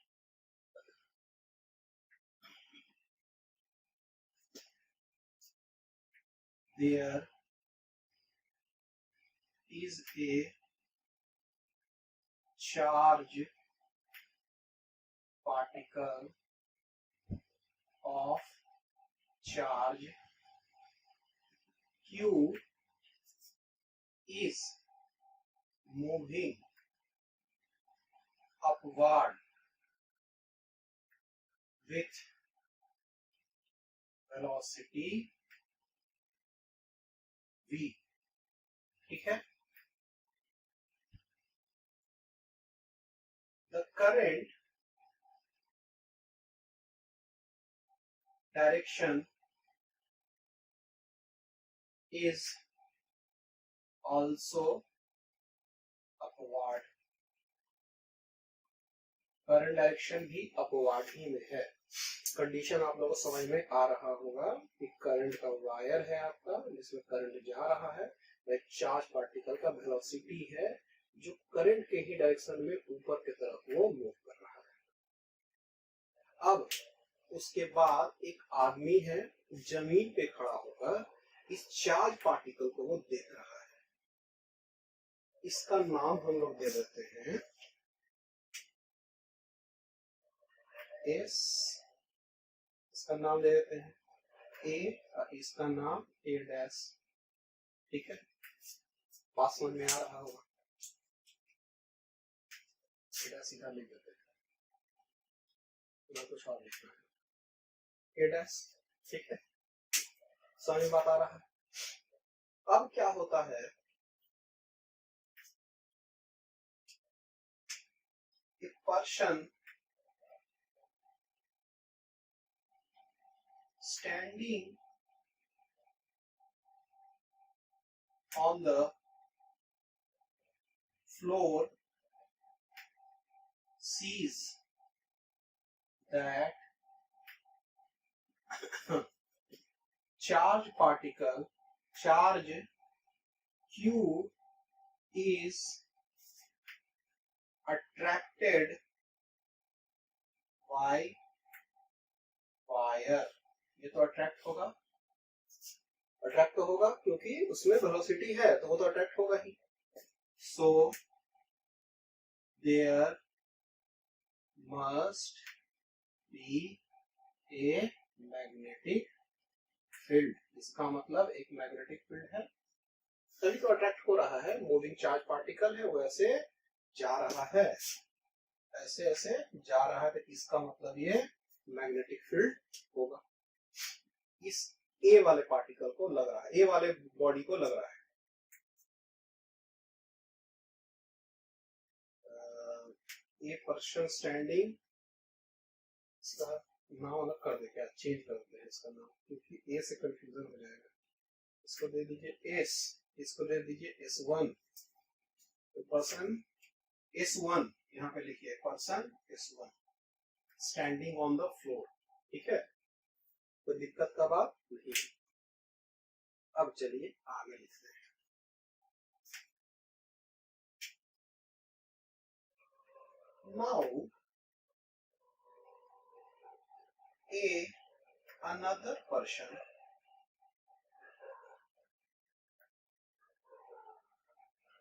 there is a charge particle of charge Q is moving upward with velocity v। ठीक है, the current direction is also upward। Current direction भी अपवर्ड ही में है। कंडीशन आप लोगों को समझ में आ रहा होगा कि करंट का वायर है आपका जिसमें करंट जा रहा है एक चार्ज पार्टिकल का वेलोसिटी है जो करंट के ही डायरेक्शन में ऊपर की तरफ वो मूव कर रहा है। अब उसके बाद एक आदमी है जमीन पे खड़ा होकर इस चार्ज पार्टिकल को वो देख रहा है। इसका नाम हम लोग दे देते हैं एस, इसका नाम दे देते हैं ए और इसका नाम ए डैश। ठीक है, बात समझ में आ रहा होगा। सीधा लिख देते हैं, कुछ और लिखना है ए डैश। ठीक है, समझ में बात आ रहा है। अब क्या होता है, a person standing on the floor sees that charge particle, charge Q is attracted by wire। ये तो अट्रैक्ट होगा, अट्रैक्ट तो होगा क्योंकि उसमें वेलोसिटी है तो वो तो अट्रैक्ट होगा ही। So there must be a magnetic field. इसका मतलब एक मैग्नेटिक फील्ड है, तभी तो अट्रैक्ट हो रहा है। मूविंग चार्ज पार्टिकल है, वो ऐसे जा रहा है, ऐसे ऐसे जा रहा है, तो इसका मतलब ये मैग्नेटिक फील्ड होगा। इस ए वाले पार्टिकल को लग रहा है, ए वाले बॉडी को लग रहा है। ए पर्सन स्टैंडिंग, इसका नाम अलग कर दे, क्या चेंज करते हैं इसका नाम, क्योंकि ए से कंफ्यूजन हो जाएगा। इसको दे दीजिए एस, इसको दे दीजिए S1। तो पर्सन S1 यहाँ पे लिखिए, person S1 standing on the floor. ठीक है, कोई दिक्कत का बात नहीं है। अब चलिए आगे लिखते हैं। Now another person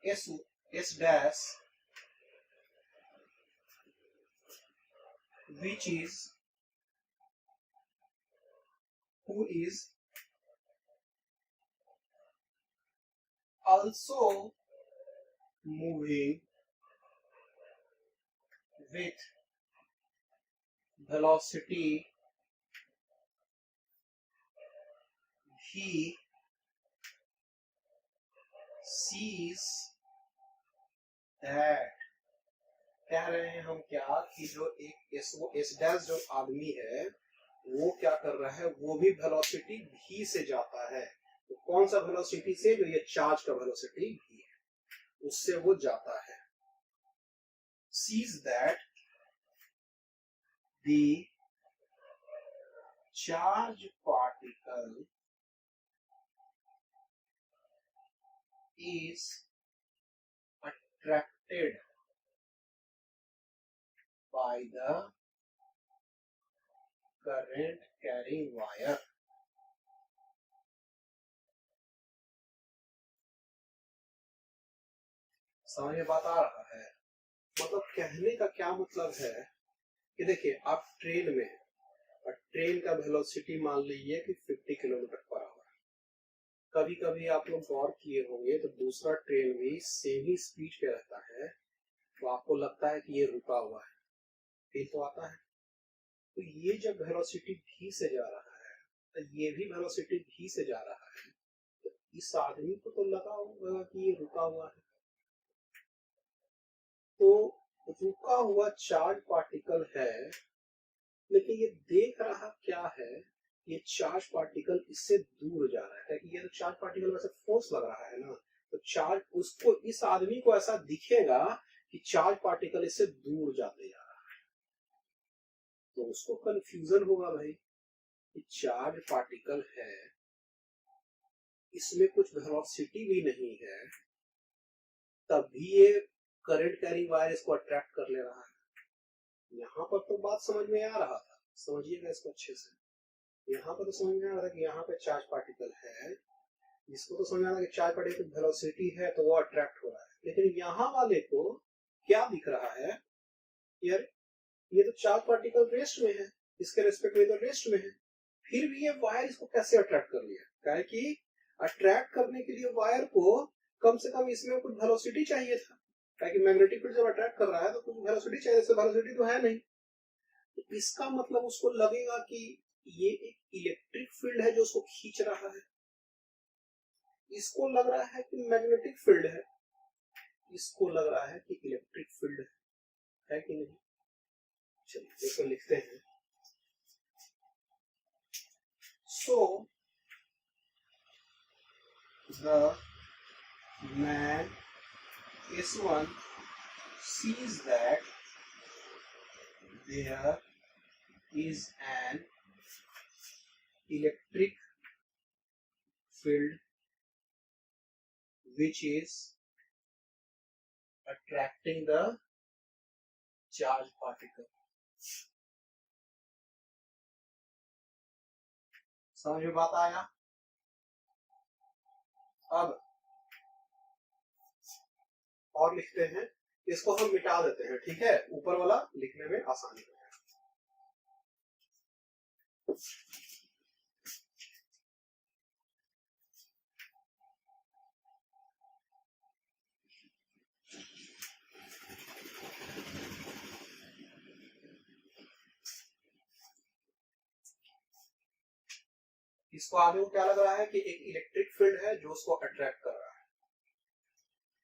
S dash which is who is also moving with velocity he sees that, कह रहे हैं हम क्या कि जो एक एस डैश जो आदमी है वो क्या कर रहा है, वो भी वेलोसिटी भी से जाता है। तो कौन सा वेलोसिटी से, जो ये चार्ज का वेलोसिटी भी है उससे वो जाता है। sees that the charge particle is attracted by the current carrying wire। समझ में बात आ रहा है? मतलब कहने का क्या मतलब है कि देखिए आप ट्रेन में हैं और ट्रेन का वेलोसिटी मान लीजिए कि 50 किलोमीटर पर आवर। कभी कभी आप लोग गौर किए होंगे तो दूसरा ट्रेन भी सेम ही स्पीड पे रहता है, तो आपको लगता है कि ये रुका हुआ है, फील तो आता है। तो ये जब वेलोसिटी भी से जा रहा है तो ये भी वेलोसिटी भी से जा रहा है, तो इस आदमी को तो लगा होगा कि ये रुका हुआ है। तो रुका हुआ चार्ज पार्टिकल है, लेकिन ये देख रहा क्या है, ये चार्ज पार्टिकल इससे दूर जा रहा है। ये तो चार्ज पार्टिकल वैसे फोर्स लग रहा है ना, तो चार्ज उसको, इस आदमी को ऐसा दिखेगा कि चार्ज पार्टिकल इससे दूर जाते जा रहा है, तो उसको कंफ्यूजन होगा भाई कि चार्ज पार्टिकल है इसमें कुछ वेलोसिटी भी नहीं है, तब भी ये करंट कैरिंग वायर इसको अट्रैक्ट कर ले रहा है। यहाँ पर तो बात समझ में आ रहा था, समझिएगा इसको अच्छे से। यहाँ पर तो समझ में आ रहा था कि यहाँ पे चार्ज पार्टिकल है, जिसको तो समझ में आ रहा है कि चार्ज पार्टिकल की वेलोसिटी है तो वो अट्रैक्ट हो रहा है। लेकिन यहाँ वाले को क्या दिख रहा है यार, ये तो चार्ज पार्टिकल रेस्ट में है, इसके रेस्पेक्ट में तो रेस्ट में है, फिर भी ये वायर इसको कैसे अट्रैक्ट कर लिया? क्या है कि अट्रैक्ट करने के लिए वायर को कम से कम इसमें कुछ वेलोसिटी चाहिए था, क्योंकि मैग्नेटिक फील्ड जब अट्रैक्ट कर रहा है तो कुछ वेलोसिटी चाहिए, जैसे वेलोसिटी तो है नहीं। तो इसका मतलब उसको लगेगा कि ये एक इलेक्ट्रिक फील्ड है जो उसको खींच रहा है। इसको लग रहा है कि मैग्नेटिक फील्ड है, इसको लग रहा है कि इलेक्ट्रिक फील्ड है कि नहीं? चलिए इसको लिखते हैं। So the man S1 sees that there is an electric field which is attracting the charge particle. समझ में बात आया? अब और लिखते हैं, इसको हम मिटा देते हैं, ठीक है, ऊपर वाला लिखने में आसानी हो जाए। इसको आगे को क्या लग रहा है कि एक इलेक्ट्रिक फील्ड है जो उसको अट्रैक्ट कर रहा है।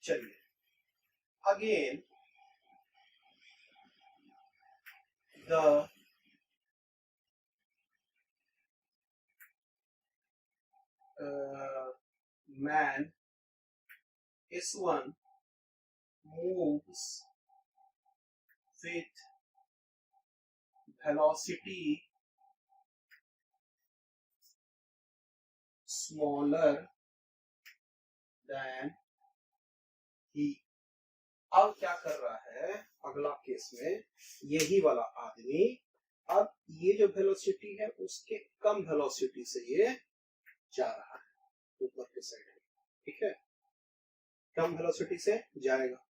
चलिए again the man S1 moves with velocity smaller than he। अब क्या कर रहा है अगला केस में, यही वाला आदमी अब ये जो वेलोसिटी है उसके कम वेलोसिटी से ये जा रहा है ऊपर के साइड में, ठीक है, कम वेलोसिटी से जाएगा।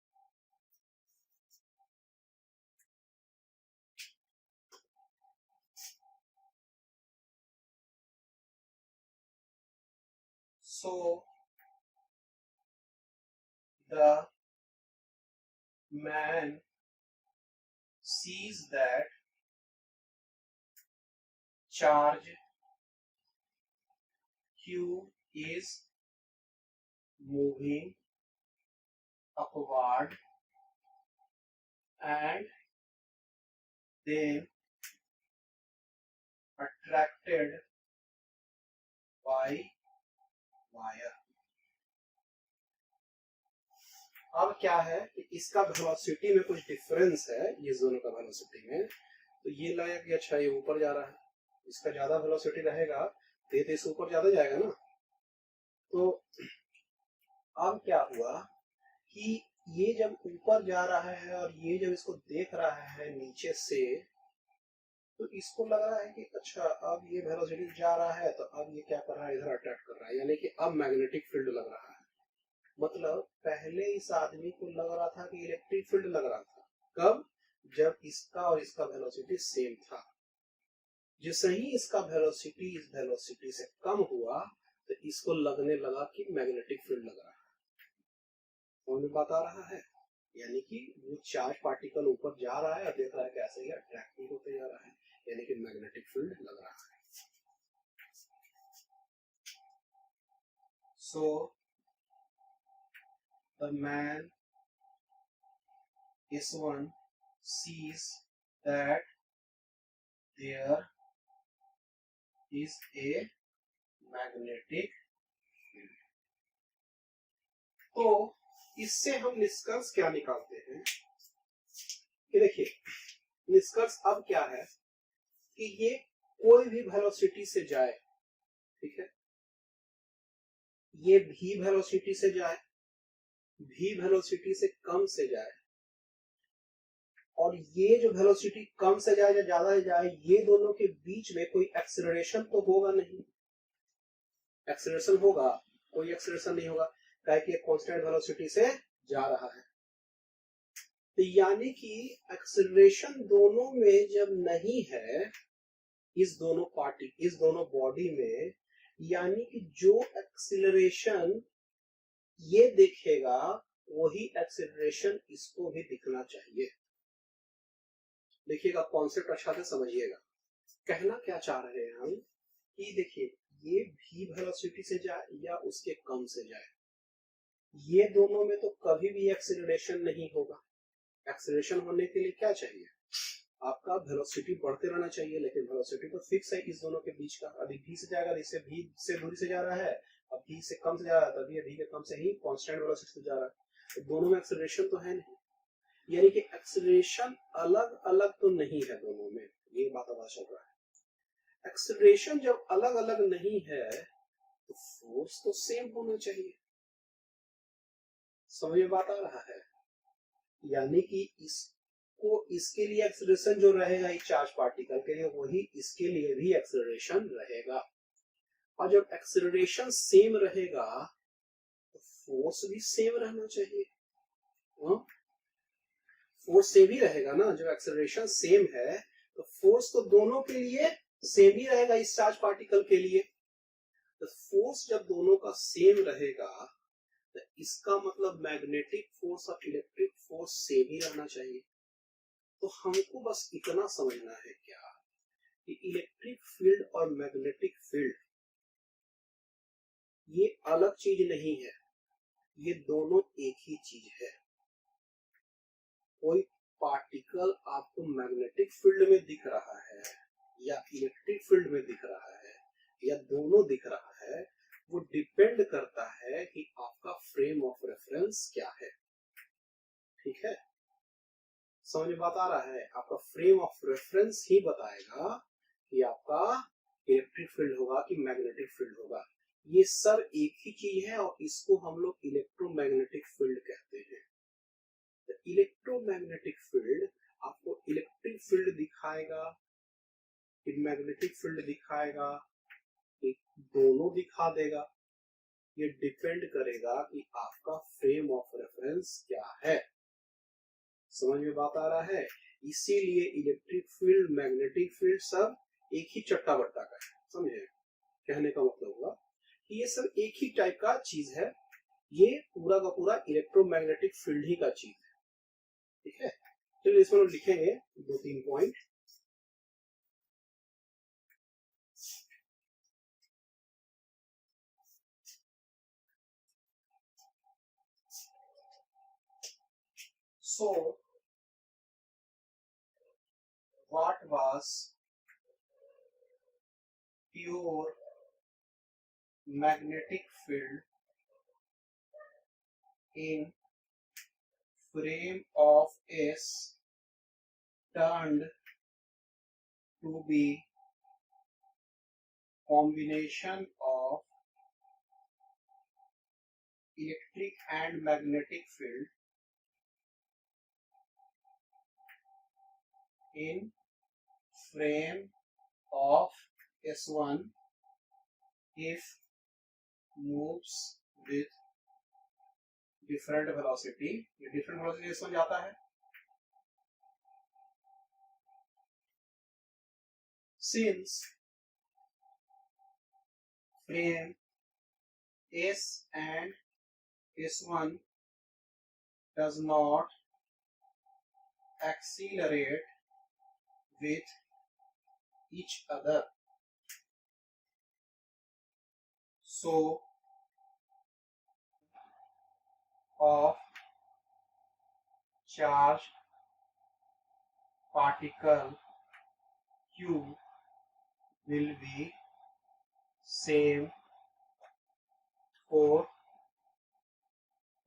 So the man sees that charge Q is moving upward and then attracted by wire। अब क्या है कि इसका वेलोसिटी में कुछ डिफरेंस है, ये दोनों का वेलोसिटी में, तो ये लगा कि अच्छा ये ऊपर जा रहा है, इसका ज्यादा वेलोसिटी रहेगा तो ये तो इस ऊपर ज्यादा जाएगा ना। तो अब क्या हुआ कि ये जब ऊपर जा रहा है और ये जब इसको देख रहा है नीचे से, तो इसको लग रहा है कि अच्छा अब ये वेलोसिटी जा रहा है तो अब ये क्या कर रहा है, इधर अट्रैक्ट कर रहा है, यानी कि अब मैग्नेटिक फील्ड लग रहा है। मतलब पहले इस आदमी को लग रहा था कि इलेक्ट्रिक फील्ड लग रहा था, कब? जब इसका और इसका वेलोसिटी सेम था। जैसे ही इसका वेलोसिटी इस वेलोसिटी से कम हुआ तो इसको लगने लगा कि मैग्नेटिक फील्ड लग रहा है। समझ में बात आ रहा है? यानी कि वो चार्ज पार्टिकल ऊपर जा रहा है और देख रहा है कैसे ये अट्रैक्ट होते जा रहा है, यानी कि मैग्नेटिक फील्ड लग रहा है। सो the man S1 sees that there is a magnetic field। तो इससे हम निष्कर्ष क्या निकालते हैं कि देखिए निष्कर्ष अब क्या है कि ये कोई भी वेलोसिटी से जाए, ठीक है, ये v वेलोसिटी से जाए, v वेलोसिटी से कम से जाए, और ये जो वेलोसिटी कम से जाए या ज्यादा से जाए, ये दोनों के बीच में कोई एक्सेलरेशन तो होगा नहीं। एक्सेलरेशन होगा? कोई एक्सेलरेशन नहीं होगा, क्या कि कांस्टेंट वेलोसिटी से जा रहा है। तो यानी कि एक्सेलरेशन दोनों में जब नहीं है, इस दोनों बॉडी में, यानी कि जो एक्सेलरेशन ये दिखेगा वही एक्सेलरेशन इसको भी दिखना चाहिए। देखिएगा, कॉन्सेप्ट अच्छा से समझिएगा। कहना क्या चाह रहे हैं हम कि देखिए, ये भी वेलोसिटी से जाए या उसके कम से जाए, ये दोनों में तो कभी भी एक्सेलरेशन नहीं होगा। एक्सेलरेशन होने के लिए क्या चाहिए? आपका वेलोसिटी बढ़ते रहना चाहिए, लेकिन वेलोसिटी तो फिक्स है इस दोनों के बीच का। अभी v से जाएगा, इससे v से दूरी से जा रहा है, अब v से कम से जा रहा है, तभी v के कम से ही कांस्टेंट वेलोसिटी से जा रहा है, तो दोनों में एक्सेलरेशन तो है नहीं। यानी कि एक्सेलरेशन अलग अलग तो नहीं है दोनों में, ये बात पता चल रहा है। एक्सेलरेशन जब अलग अलग नहीं है तो फोर्स तो सेम होना चाहिए। समझ में बात आ रहा है? यानी कि इसको, इसके लिए एक्सेलरेशन जो रहेगा इस चार्ज पार्टिकल के लिए, वही इसके लिए भी एक्सेलरेशन रहेगा। और जब एक्सेलरेशन सेम रहेगा तो फोर्स भी सेम रहना चाहिए। फोर्स सेम ही रहेगा ना, जब एक्सेलरेशन सेम है तो फोर्स तो दोनों के लिए सेम ही रहेगा इस चार्ज पार्टिकल के लिए। तो फोर्स जब दोनों का सेम रहेगा तो इसका मतलब मैग्नेटिक फोर्स और इलेक्ट्रिक फोर्स सेम ही रहना चाहिए। तो हमको बस इतना समझना है क्या कि इलेक्ट्रिक फील्ड और मैग्नेटिक फील्ड ये अलग चीज नहीं है, ये दोनों एक ही चीज है। कोई पार्टिकल आपको मैग्नेटिक फील्ड में दिख रहा है या इलेक्ट्रिक फील्ड में दिख रहा है या दोनों दिख रहा है, वो डिपेंड करता है कि आपका फ्रेम ऑफ रेफरेंस क्या है। ठीक है, समझ में बात आ रहा है? आपका फ्रेम ऑफ रेफरेंस ही बताएगा कि आपका इलेक्ट्रिक फील्ड होगा कि मैग्नेटिक फील्ड होगा। ये सब एक ही चीज है और इसको हम लोग इलेक्ट्रोमैग्नेटिक फील्ड कहते हैं। इलेक्ट्रोमैग्नेटिक फील्ड आपको इलेक्ट्रिक फील्ड दिखाएगा कि मैग्नेटिक फील्ड दिखाएगा कि दोनों दिखा देगा। ये डिपेंड करेगा कि आपका फ्रेम ऑफ रेफरेंस क्या है। समझ में बात आ रहा है? इसीलिए इलेक्ट्रिक फील्ड, मैग्नेटिक फील्ड सब एक ही चट्टा बट्टा का है। समझे? कहने का मतलब हुआ कि ये सब एक ही टाइप का चीज है, ये पूरा का पूरा इलेक्ट्रोमैग्नेटिक फील्ड ही का चीज है। ठीक है, चलिए इसमें लिखेंगे 2-3 point. So what was pure magnetic field in frame of S turned to be combination of electric and magnetic field in frame of S1 if moves with different velocity। ये different velocity S1 जाता है। Since frame S and S1 does not accelerate with each other, so of charged particle Q will be same for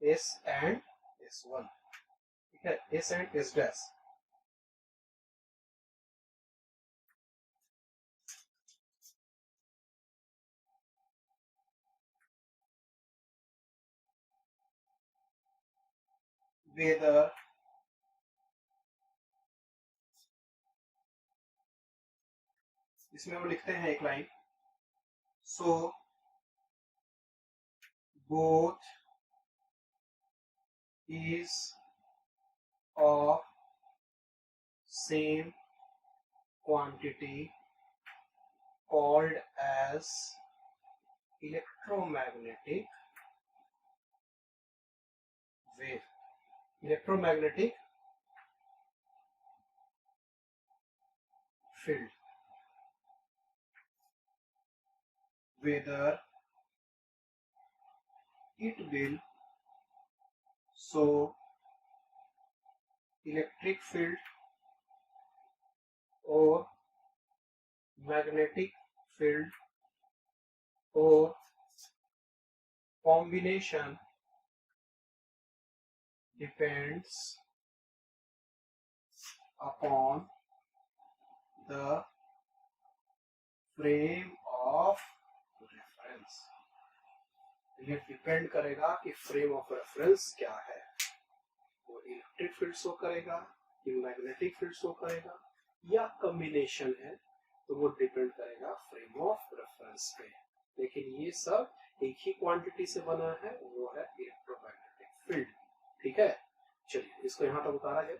S and S1। ठीक है, S and S dash। whether इसमें वो लिखते हैं एक line, so both is of same quantity called as electromagnetic wave. Electromagnetic field. Whether it will show electric field or magnetic field or combination depends upon the frame of reference. ये depend करेगा कि frame of reference क्या है, वो electric field show करेगा कि magnetic field show करेगा या कॉम्बिनेशन है, तो वो डिपेंड करेगा फ्रेम ऑफ रेफरेंस पे। लेकिन ये सब एक ही क्वांटिटी से बना है, वो है इलेक्ट्रोमैग्नेटिक फील्ड। ठीक है, चलिए इसको यहाँ तक उतारा जाए।